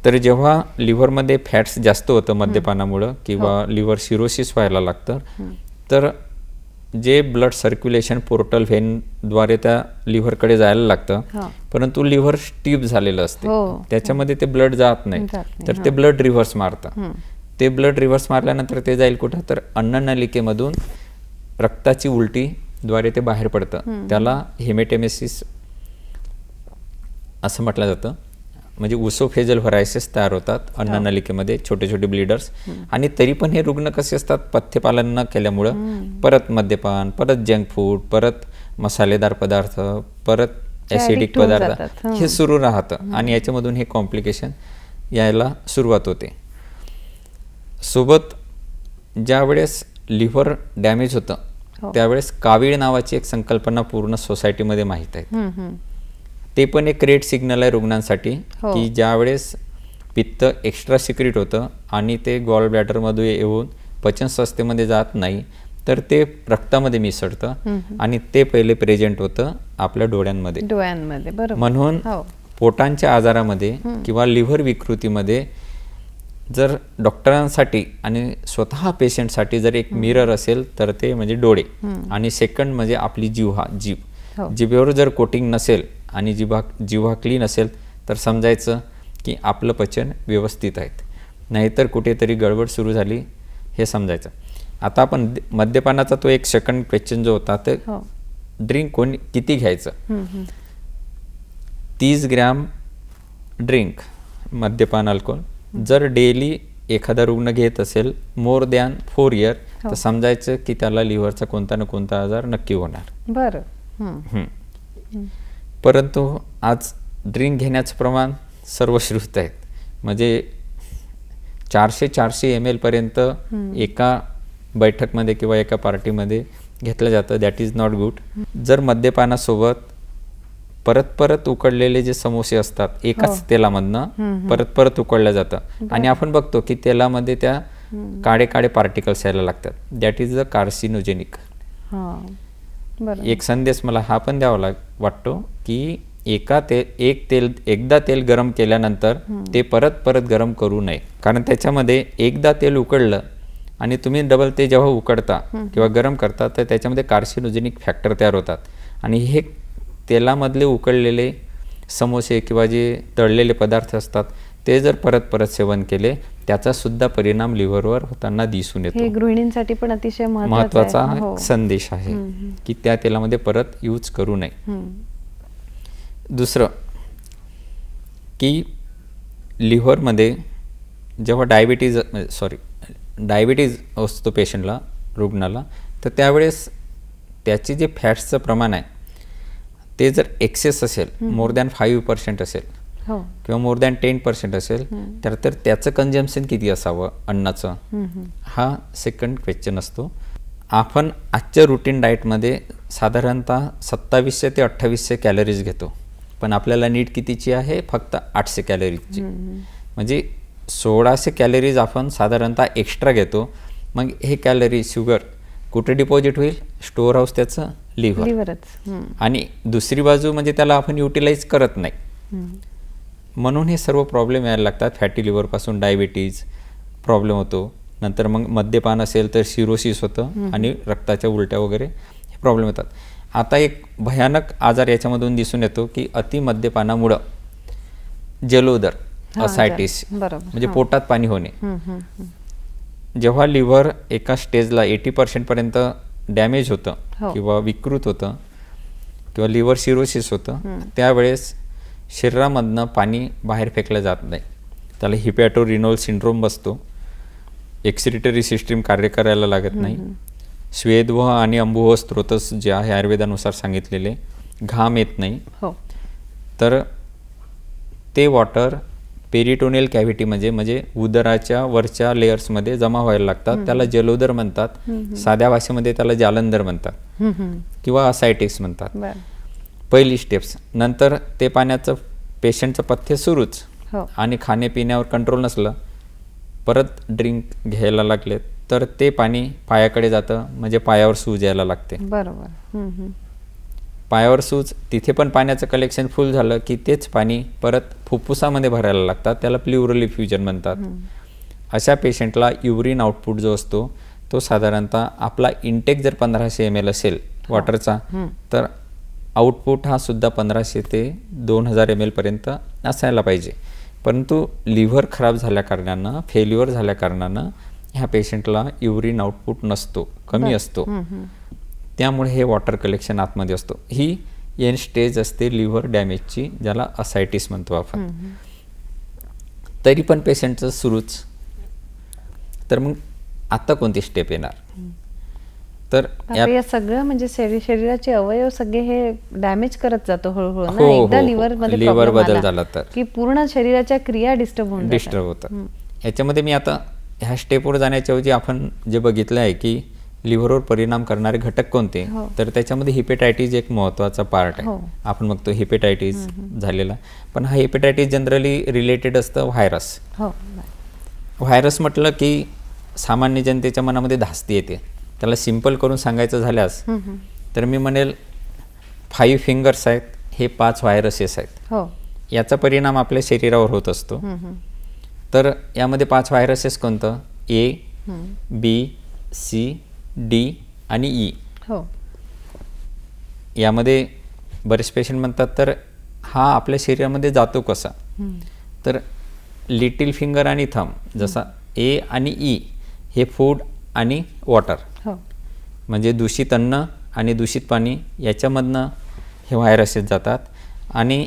तर जेव्हा लिव्हरमध्ये फॅट्स जास्त होतं मद्यपानामुळं किंवा लिव्हर सिरोसिस व्हायला लागतं, तर जे ब्लड सर्क्युलेशन पोर्टल व्हेनद्वारे त्या लिव्हरकडे जायला लागतं, परंतु लिव्हर स्टीप झालेलं असते, त्याच्यामध्ये ते ब्लड जात नाही, तर ते ब्लड रिव्हर्स मारतं. ते ब्लड रिव्हर्स मारल्यानंतर ते जाईल कुठं, तर अन्ननलिकेमधून रक्ताची उलटी द्वारे ते बाहेर पडतं. त्याला हेमेटेमेसिस असं म्हटलं जातं. म्हणजे उसोफेजल व्हरायसिस तयार होतात अन्ननलिकेमध्ये, छोटे छोटे ब्लीडर्स. आणि तरी पण हे रुग्ण कसे असतात, पथ्यपालन न केल्यामुळं परत मद्यपान, परत जंक फूड, परत मसालेदार पदार्थ, परत ॲसिडिक पदार्थ हे सुरू राहतं. आणि याच्यामधून हे कॉम्प्लिकेशन यायला सुरुवात होते. सोबत ज्यावेळेस लिव्हर डॅमेज होतं त्यावेळेस कावीळ नावाची एक संकल्पना पूर्ण सोसायटीमध्ये माहीत आहे. ते पण एक रेड सिग्नल आहे रुग्णांसाठी की ज्यावेळेस पित्त एक्स्ट्रा सिक्रेट होतं आणि ते गॉल ब्लॅडरमध्ये येऊन पचनसंस्थेमध्ये जात नाही, तर ते रक्तामध्ये मिसळतं आणि ते पहिले प्रेझेंट होतं आपल्या डोळ्यांमध्ये. म्हणून पोटांच्या आजारामध्ये किंवा लिव्हर विकृतीमध्ये जर डॉक्टरांसाठी आणि स्वतः पेशंटसाठी जर एक मिरर असेल तर ते म्हणजे डोळे. आणि सेकंड म्हणजे आपली जीभ. जिभेवर जर कोटिंग नसेल आणि जिव्हा क्लीन असेल तर समजायचं की आपलं पचन व्यवस्थित आहे, नाहीतर कुठेतरी गडबड सुरू झाली हे समजायचं. आता आपण मद्यपानाचा तो एक सेकंड क्वेश्चन जो होता, तर ड्रिंक कोणी किती घ्यायचं. 30 ग्रॅम ड्रिंक मद्यपान अल्कोहोल जर डेली एखादा रुग्ण घेत असेल मोर दॅन 4 इयर, तर समजायचं की त्याला लिव्हरचा कोणता ना कोणता आजार नक्की होणार. बरं. परंतु आज ड्रिंक घेण्याचं प्रमाण सर्वश्रुत आहे. म्हणजे 400 ml पर्यंत एका बैठकमध्ये किंवा एका पार्टीमध्ये घेतलं जातं. That is not good. जर मद्यपानासोबत परत उकडलेले जे समोसे असतात एकाच तेलामधनं परत उकडल्या जातं आणि आपण बघतो की तेलामध्ये त्या काळे काळे यायला लागतात. That is the carcinogenic. एक संदेश मला हा पण द्यावा वाटतो की एकदा तेल गरम केल्यानंतर ते परत गरम करू नये, कारण त्याच्यामध्ये एकदा तेल उकडलं आणि तुम्ही डबल ते जेव्हा उकडता किंवा गरम करता तर त्याच्यामध्ये कार्सिनोजेनिक फॅक्टर तयार होतात. आणि हे तेलामधले उकडलेले समोसे किंवा जे तळलेले पदार्थ असतात ते जर परत सेवन केले त्याचा सुद्धा परिणाम लिव्हरवर होताना दिसून येतो. हे गृहिणींसाठी पण अतिशय महत्त्वाचा संदेश आहे की त्या तेलामध्ये परत यूज करू नये. दुसरं की लिव्हरमध्ये जेव्हा डायबिटीज असतो पेशंटला, रुग्णाला, तर त्यावेळेस त्याचे जे फॅट्सचं प्रमाण आहे ते जर एक्सेस असेल, मोर दॅन 5% असेल किंवा मोर दॅन 10% असेल, तर त्याचं कन्झम्पशन किती असावं अन्नाचं, हा सेकंड क्वेश्चन असतो. आपण आजच्या रुटीन डाएटमध्ये साधारणतः 2700 ते 2800 कॅलरीज घेतो, पण आपल्याला नीड कितीची आहे, फक्त 800 कॅलरीजची. म्हणजे 1600 कॅलरीज आपण साधारणतः एक्स्ट्रा घेतो. मग हे कॅलरी शुगर कुठे डिपॉझिट होईल, स्टोअर हाऊस त्याचं लिव्हरच. आणि दुसरी बाजू म्हणजे त्याला आपण युटिलाइज करत नाही, म्हणून हे सर्व प्रॉब्लेम यायला लागतात. फॅटी लिव्हरपासून डायबिटीज प्रॉब्लेम होतो, नंतर मग मद्यपान असेल तर सिरोसिस होतं आणि रक्ताच्या उलट्या वगैरे हे प्रॉब्लेम होतात. आता एक भयानक आजार याच्यामधून दिसून येतो की अति मद्यपानामुळं जलोदर हा, असायटिस बरोबर. म्हणजे पोटात पाणी होणे. जेव्हा लिव्हर एका स्टेजला 80% पर्यंत डॅमेज होतं हो. किंवा विकृत होतं किंवा लिव्हर सिरोसिस होतं, त्यावेळेस शरीरामधनं पाणी बाहेर फेकलं जात नाही. त्याला हिपॅटोरिनोल सिंड्रोम बसतो. एक्सक्रिटरी सिस्टीम कार्य करायला लागत नाही. स्वेदवह आणि अंबुह स्त्रोतस जे आहे आयुर्वेदानुसार सांगितलेले, घाम येत नाही. हो. तर ते वॉटर पेरिटोनियल कॅव्हिटी म्हणजे उदराच्या वरच्या लेयर्समध्ये जमा व्हायला लागतात. त्याला जलोदर म्हणतात. साध्या भाषेमध्ये त्याला जालंधर म्हणतात किंवा असायटिक्स म्हणतात. पहिली स्टेप्स. नंतर ते पाण्याचं पेशंटचं पथ्य सुरूच. आणि खाण्यापिण्यावर कंट्रोल नसलं, परत ड्रिंक घ्यायला लागले तर ते पाणी पायाकडे जातं, म्हणजे पायावर सूज यायला लागते. बरोबर. पायावर सूज, तिथे पण पाण्याचं कलेक्शन फुल झालं की तेच पाणी परत फुफ्फुसामध्ये भरायला लागतात. त्याला प्ल्युरल इफ्युजन म्हणतात. अशा पेशंटला युरिन आउटपुट जो असतो तो साधारणतः आपला इंटेक जर 1500 ml असेल वॉटरचा, तर आउटपुट हा सुद्धा 1500 ते 2000 ml पर्यंत असायला पाहिजे. परंतु लिव्हर खराब झाल्या कारणानं, फेल्युअर झाल्या कारणानं ह्या पेशंटला युरिन आउटपुट नसतो, कमी असतो. त्यामुळे हे वॉटर कलेक्शन आतमध्ये असतो. ही एन स्टेज असते लिव्हर डॅमेजची, ज्याला असायटिस म्हणतो आपण. तरी पण पेशंटचं सुरूच. तर मग आता कोणती स्टेप येणार? तर या सगळं म्हणजे शरीराचे अवयव सगळे हे डॅमेज करत जातो हळूहळू ना. एकदा लिव्हर बदल झाला तर की पूर्ण शरीराच्या क्रिया डिस्टर्ब होतात. याच्यामध्ये मी आता ह्या स्टेपवर जाण्याच्या ऐवजी आपण जे बघितलं आहे की लिव्हरवर परिणाम करणारे घटक कोणते, तर त्याच्यामध्ये हिपेटायटिस एक महत्त्वाचा पार्ट आहे. आपण बघतो हिपेटायटिस झालेला, पण हा हिपेटायटिस जनरली रिलेटेड असतं व्हायरस. व्हायरस म्हटलं की सामान्य जनतेच्या मनामध्ये धास्ती येते. त्याला सिंपल करून सांगायचं झाल्यास तर मी म्हणेल 5 फिंगर्स आहेत, हे 5 व्हायरसेस आहेत. याचा परिणाम आपल्या शरीरावर होत असतो. तर यामध्ये 5 व्हायरसेस कोणतं? A, B, C, D आणि E. यामध्ये बरेच पेशंट म्हणतात तर हा आपल्या शरीरामध्ये जातो कसा? तर लिटिल फिंगर आणि थंब, जसा A आणि E हे फूड आणि वॉटर, म्हणजे दूषित अन्न आणि दूषित पाणी याच्यामधनं हे व्हायरसेस जातात आणि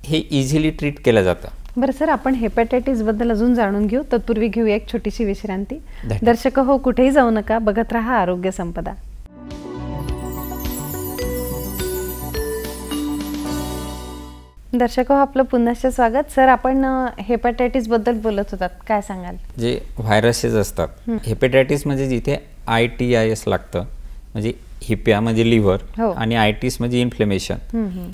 हे इझिली ट्रीट केलं जातं. बरं सर, आपण हेपॅटायटिस बद्दल अजून जाणून घेऊ. तत्पूर्वी घेऊया एक छोटीशी विश्रांती. दर्शक हो, कुठेही जाऊ नका, बघत राहा आरोग्य संपदा. दर्शक हो, आपलं पुन्हा स्वागत. सर, आपण हेपॅटायटिस बद्दल बोलत होतात, काय सांगाल? जे व्हायरसेस असतात, हेपॅटायटिस म्हणजे जिथे ITIS लागतं, म्हणजे हिप्या म्हणजे लिव्हर आणि आयटिस म्हणजे इन्फ्लेमेशन.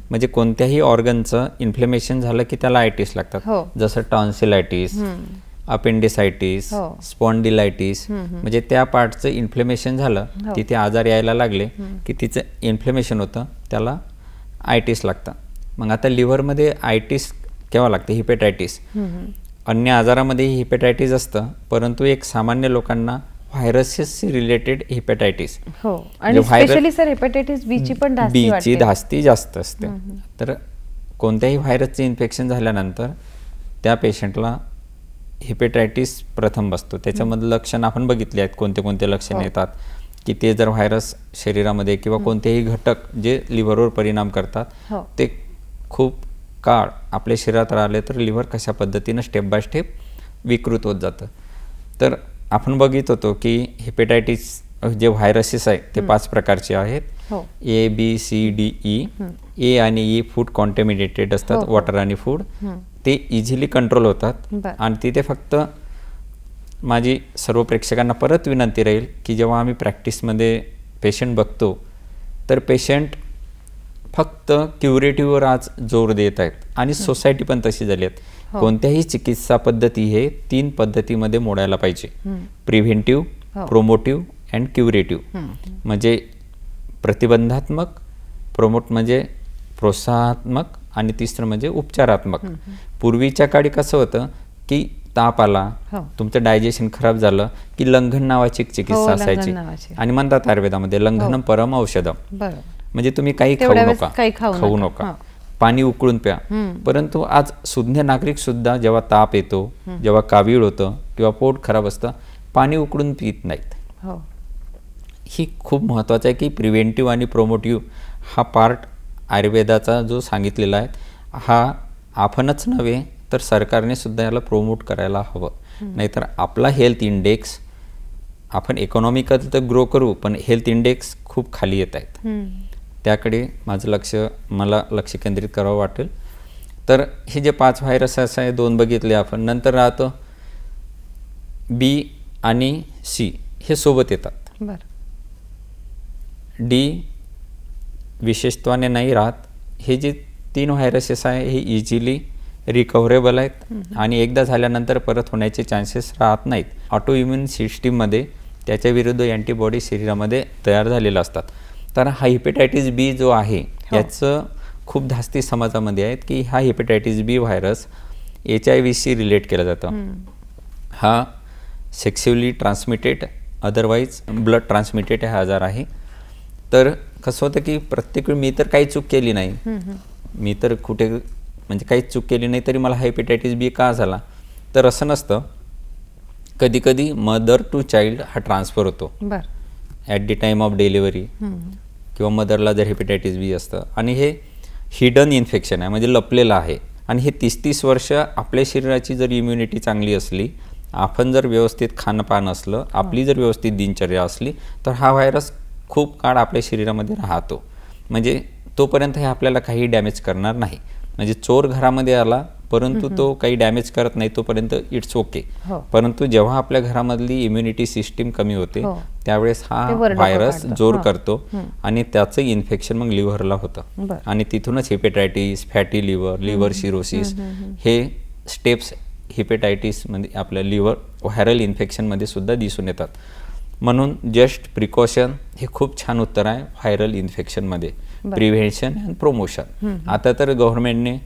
म्हणजे कोणत्याही ऑर्गनचं इन्फ्लेमेशन झालं की त्याला आयटिस लागतात. जसं टॉन्सिलायटिस, अपेंडिसायटिस, स्पॉन्डिलायटिस, म्हणजे त्या पार्टचं इन्फ्लेमेशन झालं, तिथे आजार यायला लागले की तिचं इन्फ्लेमेशन होतं, त्याला आयटिस लागतं. मग आता लिव्हरमध्ये आयटिस केव्हा लागते? हिपेटायटिस. अन्य आजारामध्ये हिपेटायटिस असतं, परंतु एक सामान्य लोकांना व्हायरसेस रिलेटेड हिपेटायटिस, आणि स्पेशली सर हेपॅटायटिस बी ची धास्ती जास्त असते. तर कोणत्याही व्हायरसचे इन्फेक्शन झाल्यानंतर त्या पेशंटला हिपेटायटिस प्रथम बसतो. त्याच्यामधलं लक्षण आपण बघितले आहेत, कोणते कोणते लक्षण येतात की ते जर व्हायरस शरीरामध्ये किंवा कोणतेही घटक जे लिव्हरवर परिणाम करतात ते खूप काळ आपल्या शरीरात राहिले तर लिव्हर कशा पद्धतीनं स्टेप बाय स्टेप विकृत होत जातं. तर आपण बघित होतो की हेपेटायटिस जे व्हायरसेस आहे ते 5 प्रकारचे आहेत. A, B, C, D, E. A आणि E फूड कॉन्टॅमिनेटेड असतात, वॉटर आणि फूड. ते इझिली कंट्रोल होतात. आणि तिथे फक्त माझी सर्व प्रेक्षकांना परत विनंती राहील की जेव्हा आम्ही प्रॅक्टिसमध्ये पेशंट बघतो तर पेशंट फक्त क्युरेटिव्हवर आज जोर देत आहेत आणि सोसायटी पण तशी झाली आहेत. कोणत्याही चिकित्सा पद्धती हे 3 पद्धतीमध्ये मोडायला पाहिजे: प्रिव्हेंटिव्ह, प्रोमोटिव्ह अँड क्युरेटिव्ह. म्हणजे प्रतिबंधात्मक, प्रोमोट म्हणजे प्रोत्साहनात्मक आणि तिसरं म्हणजे उपचारात्मक. पूर्वीच्या काळी कसं होतं की ताप आला, तुमचं डायजेशन खराब झालं की लंघन नावाची एक चिकित्सा असायची आणि म्हणतात आयुर्वेदामध्ये लंघनम परम औषधम, म्हणजे तुम्ही काही खाऊ नका. पाणी उकळून प्या. परंतु आज सुज्ञ नागरिक सुद्धा जेव्हा ताप येतो, जेव्हा कावीळ होतं किंवा पोट खराब असतं, पाणी उकळून पित नाहीत. हो. ही खूप महत्त्वाचं आहे की प्रिव्हेंटिव्ह आणि प्रोमोटिव्ह हा पार्ट आयुर्वेदाचा जो सांगितलेला आहे, हा आपणच नव्हे तर सरकारने सुद्धा याला प्रोमोट करायला हवं. नाहीतर आपला हेल्थ इंडेक्स, आपण इकॉनॉमिकल तर ग्रो करू पण हेल्थ इंडेक्स खूप खाली येत आहेत. त्याकडे माझं मला लक्ष केंद्रित करावं वाटेल. तर हे जे 5 व्हायरसेस आहे, 2 बघितले आपण. नंतर राहतं बी आणि सी, हे सोबत येतात. डी विशेषत्वाने नाही राहत. हे जे 3 व्हायरसेस आहे हे इझिली रिकव्हरेबल आहेत आणि एकदा झाल्यानंतर परत होण्याचे चान्सेस राहत नाहीत. ऑटो इम्युन सिस्टीममध्ये त्याच्या विरुद्ध अँटीबॉडी शरीरामध्ये तयार झालेल्या असतात. तर हा हेपेटायटिस बी जो आहे याचं खूप धास्ती समाजामध्ये आहेत की हा हेपेटायटिस बी व्हायरस HIV रिलेट केला जातं. हा sexually transmitted, otherwise blood transmitted हा आजार आहे. तर कसं होतं की प्रत्येक वेळी मी तर काही चूक केली नाही, मी तर कुठे म्हणजे काहीच चूक केली नाही तरी मला हेपेटायटिस बी का झाला, तर असं नसतं. कधी कधी मदर टू चाइल्ड हा ट्रान्सफर होतो at the time of delivery, किंवा मदरला जर हेपेटायटिस बी असतं आणि हे हिडन इन्फेक्शन आहे, म्हणजे लपलेलं आहे. आणि हे 30-30 वर्ष आपल्या शरीराची जर इम्युनिटी चांगली असली, आपण जर व्यवस्थित खाणंपान असलं, आपली जर व्यवस्थित दिनचर्या असली, तर हा व्हायरस खूप काळ आपल्या शरीरामध्ये राहतो. म्हणजे तोपर्यंत हे आपल्याला काही डॅमेज करणार नाही. म्हणजे चोर घरामध्ये आला परंतु तो काही डॅमेज करत नाही तोपर्यंत इट्स ओके. परंतु जेव्हा आपल्या घरामधली इम्युनिटी सिस्टीम कमी होते त्यावेळेस हा व्हायरस जोर करतो आणि त्याचं इन्फेक्शन मग लिव्हरला होतं आणि तिथूनच hepatitis, fatty liver, liver cirrhosis हे स्टेप्स हेपेटायटिस म्हणजे आपल्या लिव्हर व्हायरल इन्फेक्शनमध्ये सुद्धा दिसून येतात. म्हणून जस्ट प्रिकॉशन हे खूप छान उत्तर आहे व्हायरल इन्फेक्शनमध्ये, प्रिव्हेन्शन अँड प्रोमोशन. आता तर गव्हर्नमेंटने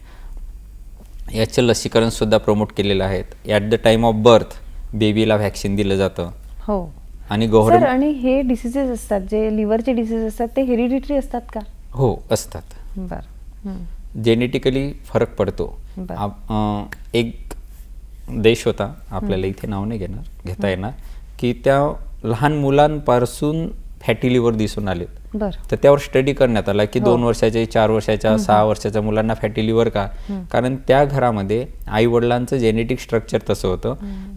याचं लसीकरण सुद्धा प्रमोट केलेलं आहे. At the time of birth बेबीला व्हॅक्सिन दिलं जातं. हो. आणि गव्हर्नमेंट आणि हे डिसीजेस असतात जे लिव्हरचे डिसीज असतात ते हेरिडिटरी असतात का? हो असतात. जेनेटिकली फरक पडतो. एक देश होता, आपल्याला इथे नाव नाही घेता येणार, की त्या लहान मुलांपासून फॅटी लिव्हर दिसून आले. तर त्यावर स्टडी करण्यात आला की 2 वर्षाच्या, 4 वर्षाच्या, 6 वर्षाच्या मुलांना फॅटी लिव्हर का? कारण त्या घरामध्ये आई वडिलांचं जेनेटिक स्ट्रक्चर तसं होतं,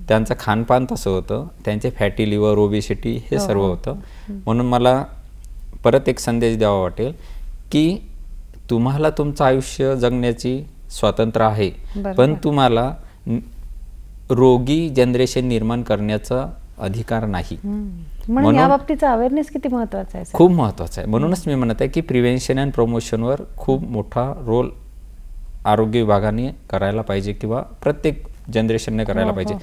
त्यांचं खानपान तसं होतं, त्यांचे फॅटी लिव्हर, ओबेसिटी हे सर्व होतं. म्हणून मला परत एक संदेश द्यावा वाटेल की तुम्हाला तुमचं आयुष्य जगण्याची स्वातंत्र्य आहे, पण तुम्हाला रोगी जनरेशन निर्माण करण्याचा अधिकार नाही. म्हणून या बाबतीचा अवेअरनेस किती महत्त्वाचा आहे? खूप महत्त्वाचा आहे. म्हणूनच मी म्हणत आहे की प्रिव्हेन्शन अँड प्रमोशनवर खूप मोठा रोल आरोग्य विभागाने करायला पाहिजे किंवा प्रत्येक जनरेशनने करायला पाहिजे.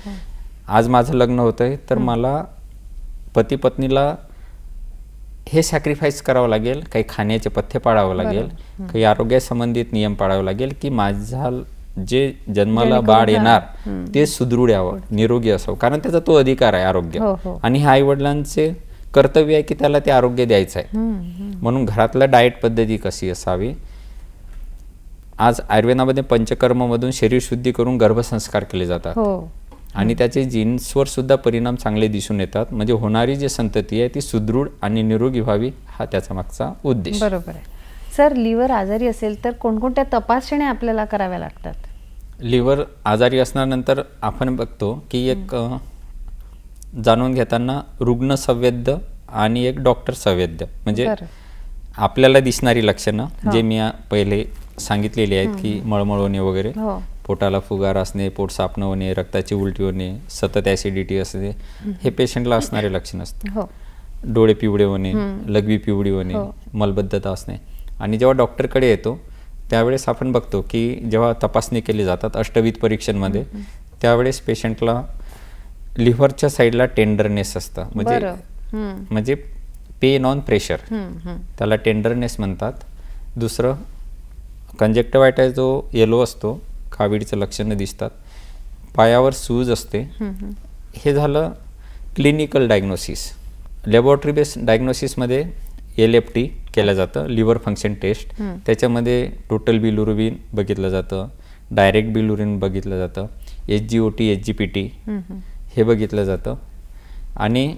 आज माझं लग्न होतंय तर मला पती पत्नीला हे सॅक्रिफाईस करावं लागेल, काही खाण्याचे पथ्य पाळावं लागेल, काही आरोग्यासंबंधित नियम पाळावे लागेल की माझा जे जन्माला बाळ येणार ते सुदृढ यावं, निरोगी असावं, कारण त्याचा तो अधिकार आहे आरोग्य. आणि हे आई वडिलांचे कर्तव्य आहे की त्याला ते आरोग्य द्यायचं आहे. म्हणून घरातल्या डाएट पद्धती कशी असावी. आज आयुर्वेदामध्ये पंचकर्ममधून शरीर शुद्धी करून गर्भसंस्कार केले जातात आणि त्याचे जीन्सवर सुद्धा परिणाम चांगले दिसून येतात. म्हणजे होणारी जी संतती आहे ती सुदृढ आणि निरोगी व्हावी हा त्याचा मागचा उद्देश. बरोबर आहे. सर, लिव्हर आजारी असेल तर कोणकोणत्या तपासण्या आपल्याला कराव्या लागतात? लिव्हर आजारी असल्यानंतर आपण बघतो की एक जाणून घेताना रुग्ण संवेद्य आणि एक डॉक्टर संवेद्य, म्हणजे आपल्याला दिसणारी लक्षणं जे मी पहिले सांगितलेली आहेत की मळमळ होणे वगैरे, पोटाला फुगार असणे, पोट साफ न होणे, रक्ताची उलटी होणे, सतत ॲसिडिटी असणे, हे पेशंटला असणारे लक्षण असतं. डोळे पिवळे होणे, लघवी पिवळी होणे, मलबद्धता असणे. आणि जेव्हा डॉक्टरकडे येतो त्यावेळेस आपण बघतो की जेव्हा तपासणी केली जातात अष्टविध परीक्षणमध्ये, त्यावेळेस पेशंटला लिव्हरच्या साईडला टेंडरनेस असतं, म्हणजे पेन ऑन प्रेशर, त्याला टेंडरनेस म्हणतात. दुसरं कंजक्टिव्हायटिस जो येलो असतो, कावीळचं लक्षणं दिसतात. पायावर सूज असते. हे झालं क्लिनिकल डायग्नोसिस. लॅबोरेटरी बेस्ड डायग्नोसिसमध्ये LFT केलं जातं, लिव्हर फंक्शन टेस्ट. त्याच्यामध्ये टोटल बिलिरुबिन बघितलं जातं, डायरेक्ट बिलिरुबिन बघितलं जातं, SGOT SGPT हे बघितलं जातं आणि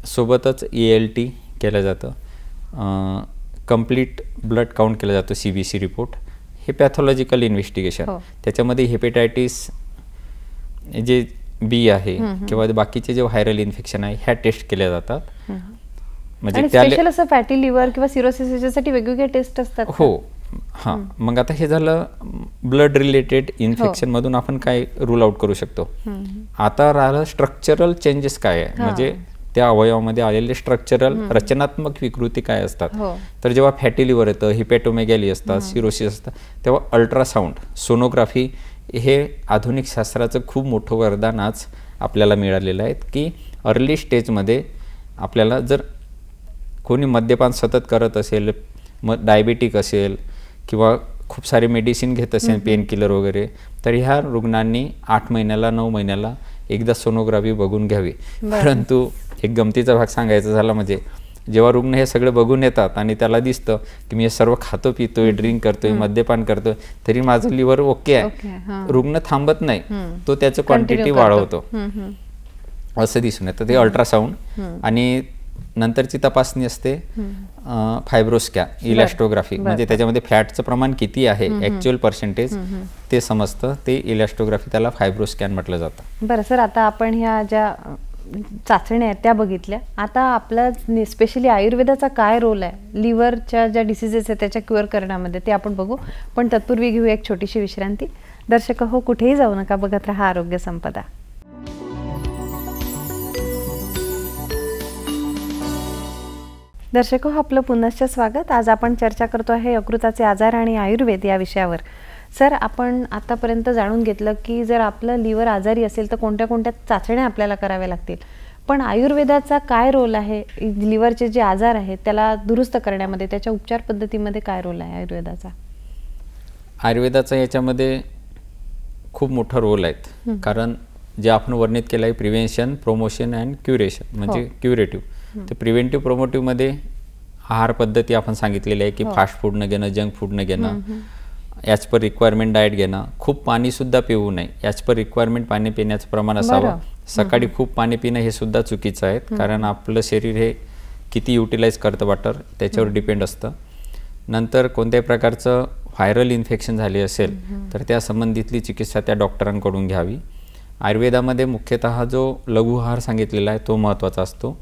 सोबतच ALT केलं जातं, कंप्लीट ब्लड काउंट केलं जातं, CBC रिपोर्ट. हे पॅथॉलॉजिकल इन्व्हेस्टिगेशन. त्याच्यामध्ये हेपेटायटिस जे बी आहे किंवा बाकीचे जे व्हायरल इन्फेक्शन आहे ह्या टेस्ट केल्या जातात. म्हणजे स्पेशल असं फॅटी लिव्हर किंवा सिरोसिस याच्यासाठी वेगवेगळे टेस्ट असतात. हो, हां. मग आता हे झालं ब्लड रिलेटेड इन्फेक्शन मधून आपण काय रूल आउट करू शकतो. आता राहिलं स्ट्रक्चरल चेंजेस काय आहे, म्हणजे त्या अवयवामध्ये आलेले स्ट्रक्चरल रचनात्मक विकृती काय असतात. तर जेव्हा फॅटी लिव्हर येतं, हिपॅटोमेगॅली असतात, सिरोसिस असतात, तेव्हा अल्ट्रासाऊंड, सोनोग्राफी हे आधुनिक शास्त्राचं खूप मोठं वरदान आज आपल्याला मिळालेलं आहे की अर्ली स्टेजमध्ये आपल्याला जर कोणी मद्यपान सतत करत असेल, डायबेटिक असेल किंवा खूप सारे मेडिसिन घेत असेल, पेन किलर वगैरे, तर ह्या रुग्णांनी 8 महिन्याला 9 महिन्याला एकदा सोनोग्राफी बघून घ्यावी. परंतु एक गमतीचा भाग सांगायचा झाला म्हणजे जेव्हा रुग्ण हे सगळं बघून येतात आणि त्याला दिसतं की मी हे सर्व खातो पितोय, ड्रिंक करतोय, मद्यपान करतोय, तरी माझं लिव्हर ओके आहे, रुग्ण थांबत नाही, तो त्याचं क्वांटिटी वाढवतो असं दिसून येतं. ते अल्ट्रासाऊंड आणि नंतरची तपासणी असते फायब्रोस्कॅन, इलॅस्टोग्राफी, म्हणजे त्याच्यामध्ये फॅटचं प्रमाण किती आहे ॲक्च्युअल पर्सेंटेज ते समजतं, ते इलॅस्टोग्राफी, त्याला फायब्रोस्कॅन म्हटलं जातं. बरं सर, आता आपण ह्या ज्या चाचण्या आहेत त्या बघितल्या. आता आपला स्पेशली आयुर्वेदाचा काय रोल आहे लिव्हरच्या ज्या डिसीजेस आहेत त्याच्या क्युअर करण्यामध्ये ते आपण बघू. पण तत्पूर्वी घेऊ एक छोटीशी विश्रांती. दर्शक हो, कुठेही जाऊ नका, बघत राहा आरोग्य संपदा. दर्शक हो, आपलं पुनश्च स्वागत. आज आपण चर्चा करतो आहे यकृताचे आजार आणि आयुर्वेद या विषयावर. सर, आपण आतापर्यंत जाणून घेतलं की जर आपलं लिव्हर आजारी असेल तर कोणत्या कोणत्या चाचण्या आपल्याला कराव्या लागतील. पण आयुर्वेदाचा काय रोल आहे, लिव्हरचे जे आजार आहेत त्याला दुरुस्त करण्यामध्ये, त्याच्या उपचार पद्धतीमध्ये काय रोल आहे आयुर्वेदाचा? आयुर्वेदाचा याच्यामध्ये खूप मोठा रोल आहे, कारण जे आपण वर्णित केलं आहे प्रिव्हेन्शन, प्रमोशन अँड क्युरेशन, म्हणजे क्युरेटिव्ह. तर प्रिव्हेंटिव्ह प्रोमोटिव्हमध्ये आहार पद्धती आपण सांगितलेली आहे की फास्ट फूड न घेणं, जंक फूड न घेणं, ॲज पर रिक्वायरमेंट डाएट घेणं, खूप पाणीसुद्धा पिऊ नये, ॲज पर रिक्वायरमेंट पाणी पिण्याचं प्रमाण असावं. सकाळी खूप पाणी पिणं हे सुद्धा चुकीचं आहे, कारण आपलं शरीर हे किती युटिलाइज करतं वॉटर त्याच्यावर डिपेंड असतं. नंतर कोणत्याही प्रकारचं व्हायरल इन्फेक्शन झाले असेल तर त्या संबंधितली चिकित्सा त्या डॉक्टरांकडून घ्यावी. आयुर्वेदामध्ये मुख्यतः जो लघु आहार सांगितलेला आहे तो महत्त्वाचा असतो.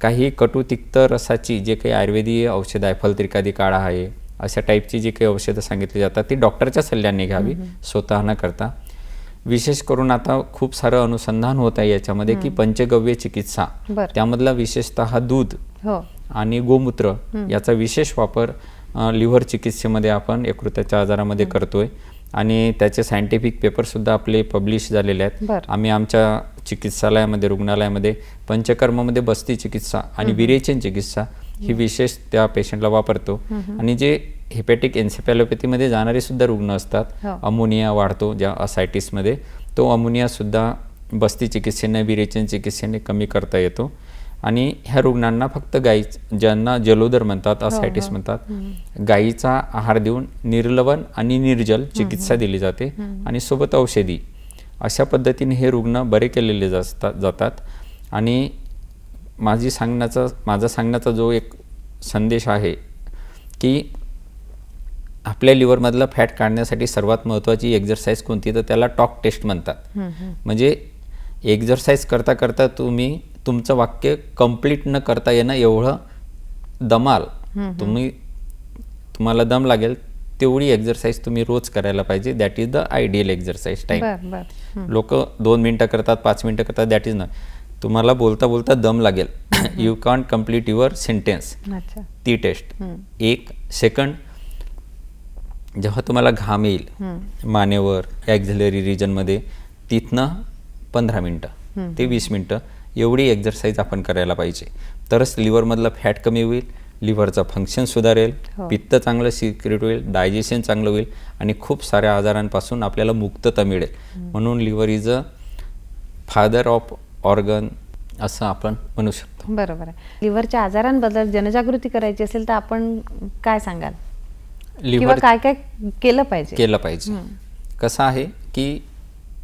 काही कटू तिक्त रसाची जे काही आयुर्वेदीय औषध आहे, फलत्रिकादी काढा आहे, अशा टाईपची जी काही औषधं सांगितली जातात ती डॉक्टरच्या सल्ल्याने घ्यावी, स्वतः न करता. विशेष करून आता खूप सारं अनुसंधान होत आहे याच्यामध्ये की पंचगव्य चिकित्सा, त्यामधला विशेषतः दूध आणि गोमूत्र याचा विशेष वापर लिव्हर चिकित्सेमध्ये आपण यकृताच्या आजारामध्ये करतोय आणि त्याचे सायंटिफिक पेपरसुद्धा आपले पब्लिश झालेले आहेत. आम्ही आमच्या चिकित्सालयामध्ये, रुग्णालयामध्ये पंचकर्मामध्ये बस्ती चिकित्सा आणि विरेचन चिकित्सा ही विशेष त्या पेशंटला वापरतो. आणि जे हेपॅटिक एन्सेफॅलोपॅथीमध्ये जाणारे सुद्धा रुग्ण असतात, अमोनिया वाढतो ज्या असायटिसमध्ये, तो अमोनियासुद्धा बस्ती चिकित्सेने, विरेचन चिकित्सेने कमी करता येतो. आणि ह्या रुग्णांना फक्त ज्यांना जलोदर म्हणतात, असायटिस म्हणतात, गाईचा आहार देऊन निर्लवण आणि निर्जल चिकित्सा दिली जाते आणि सोबत औषधी, अशा पद्धतीने हे रुग्ण बरे केलेले जातात. आणि माझा सांगण्याचा जो एक संदेश आहे की आपल्या लिव्हरमधला फॅट काढण्यासाठी सर्वात महत्त्वाची एक्झरसाइज कोणती, तर त्याला टॉक टेस्ट म्हणतात. म्हणजे एक्झरसाइज करता करता तुमचं वाक्य कंप्लीट न करता येणं एवढं दमाल, तुम्हाला दम लागेल तेवढी एक्झरसाइज तुम्ही रोज करायला पाहिजे. That is the ideal exercise time. लोक 2 मिनटं करतात, 5 मिनटं करतात, दॅट इज नॉट. तुम्हाला बोलता बोलता दम लागेल, यू कॉन्ट कम्प्लीट युअर सेंटेन्स. ती टेस्ट 1 सेकंड. जेव्हा तुम्हाला घाम येईल मानेवर, ॲक्झिलरी रिजनमध्ये, तिथनं 15 मिनटं ते 20 मिनटं एवढी एक्झरसाइज आपण करायला पाहिजे. तरच लिव्हरमधलं फॅट कमी होईल, लिव्हरचं फंक्शन सुधारेल, पित्त चांगलं सिक्रेट होईल, डायजेशन चांगलं होईल आणि खूप साऱ्या आजारांपासून आपल्याला मुक्तता मिळेल. म्हणून liver is a father of organ, असं आपण म्हणू शकतो. बरोबर आहे. लिव्हरच्या आजारांबद्दल जनजागृती करायची असेल तर आपण काय सांगाल, किंवा काय काय केलं पाहिजे? कसं आहे की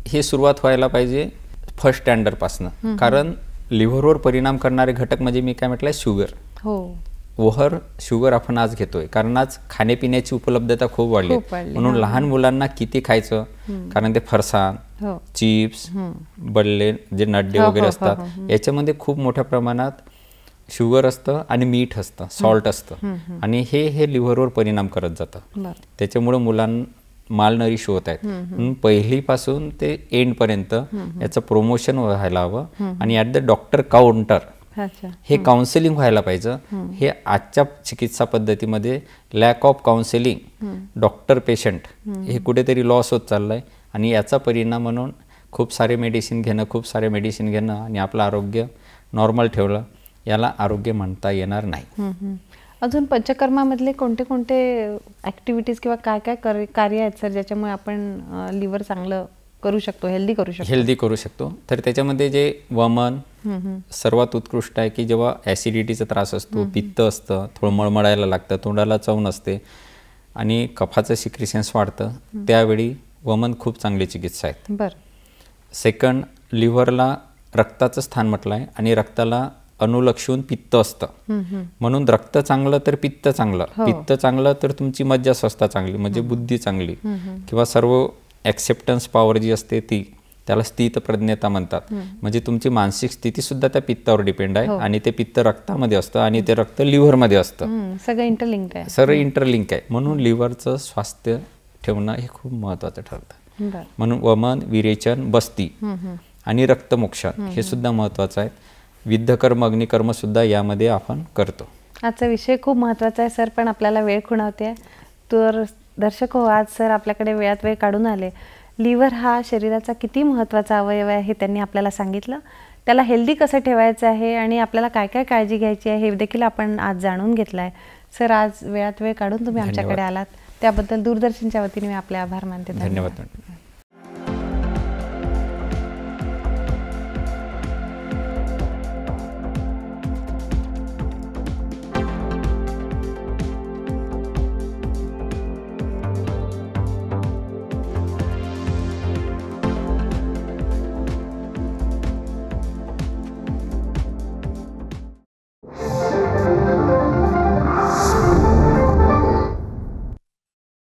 हे सुरुवात व्हायला पाहिजे फर्स्ट स्टँडर्डपासनं. कारण लिव्हरवर परिणाम करणारे घटक म्हणजे मी काय म्हटलंय, शुगर. ओव्हर शुगर आपण आज घेतोय कारण आज खाण्यापिण्याची उपलब्धता खूप वाढली, म्हणून लहान मुलांना किती खायचं, कारण ते फरसाण, चिप्स, बल्ले जे नड्डे वगैरे असतात याच्यामध्ये खूप मोठ्या प्रमाणात शुगर असतं आणि मीठ असतं, सॉल्ट असतं, आणि हे लिव्हरवर परिणाम करत जातं. त्याच्यामुळे मुलांना मालनरिश होत आहेत. म्हणून पहिलीपासून ते एंडपर्यंत याचं प्रोमोशन व्हायला हवं, आणि ॲट द डॉक्टर काउंटर हे काउन्सिलिंग व्हायला पाहिजे. हे आजच्या चिकित्सा पद्धतीमध्ये lack of counselling, doctor patient हे कुठेतरी लॉस होत चाललंय, आणि याचा परिणाम म्हणून खूप सारे मेडिसिन घेणं आणि आपलं आरोग्य नॉर्मल ठेवलं, याला आरोग्य म्हणता येणार नाही. अजून पंचकर्मामधले कोणते कोणते ॲक्टिव्हिटीज किंवा काय काय कार्य आहेत सर ज्याच्यामुळे आपण लिव्हर चांगलं करू शकतो, हेल्दी करू शकतो? तर त्याच्यामध्ये जे वमन सर्वात उत्कृष्ट आहे, की जेव्हा ॲसिडिटीचा त्रास असतो, पित्त असतं, थोडं मळमळायला लागतं, तोंडाला चव नसते आणि कफाचं सिक्रिशन्स वाढतं, त्यावेळी वमन खूप चांगली चिकित्सा आहे. सेकंड, लिव्हरला रक्ताचं स्थान म्हटलं आहे, आणि रक्ताला अनुलक्षून पित्त असतं, म्हणून रक्त चांगलं तर पित्त चांगलं, पित्त चांगलं तर तुमची मज्जास्वस्था चांगली, म्हणजे बुद्धी चांगली, किंवा सर्व ॲक्सेप्टन्स पॉवर जी असते ती, त्याला स्थितप्रज्ञता म्हणतात. म्हणजे तुमची मानसिक स्थिती सुद्धा त्या पित्तावर डिपेंड आहे, आणि ते पित्त रक्तामध्ये असतं आणि ते रक्त लिव्हरमध्ये असतं. सगळं इंटरलिंक आहे. म्हणून लिव्हरचं स्वास्थ्य ठेवणं हे खूप महत्त्वाचं ठरतं. म्हणून वमन, विरेचन, बस्ती आणि रक्तमोक्षण हे सुद्धा महत्त्वाचं आहे. विद्धकर्म, अग्निकर्म सुद्धा यामध्ये आपण करतो. आजचा विषय खूप महत्त्वाचा आहे सर, पण आपल्याला वेळ खुणावते. तर दर्शक हो, आज सर आपल्याकडे वेळात वेळ काढून आले. लिव्हर हा शरीराचा किती महत्त्वाचा अवयव आहे हे त्यांनी आपल्याला सांगितलं. त्याला हेल्दी कसं ठेवायचं आहे आणि आपल्याला काय काय काळजी घ्यायची आहे हे देखील आपण आज जाणून घेतलं आहे. सर, आज वेळात वेळ काढून तुम्ही आमच्याकडे आलात त्याबद्दल दूरदर्शनच्या वतीने मी आपले आभार मानते. धन्यवाद.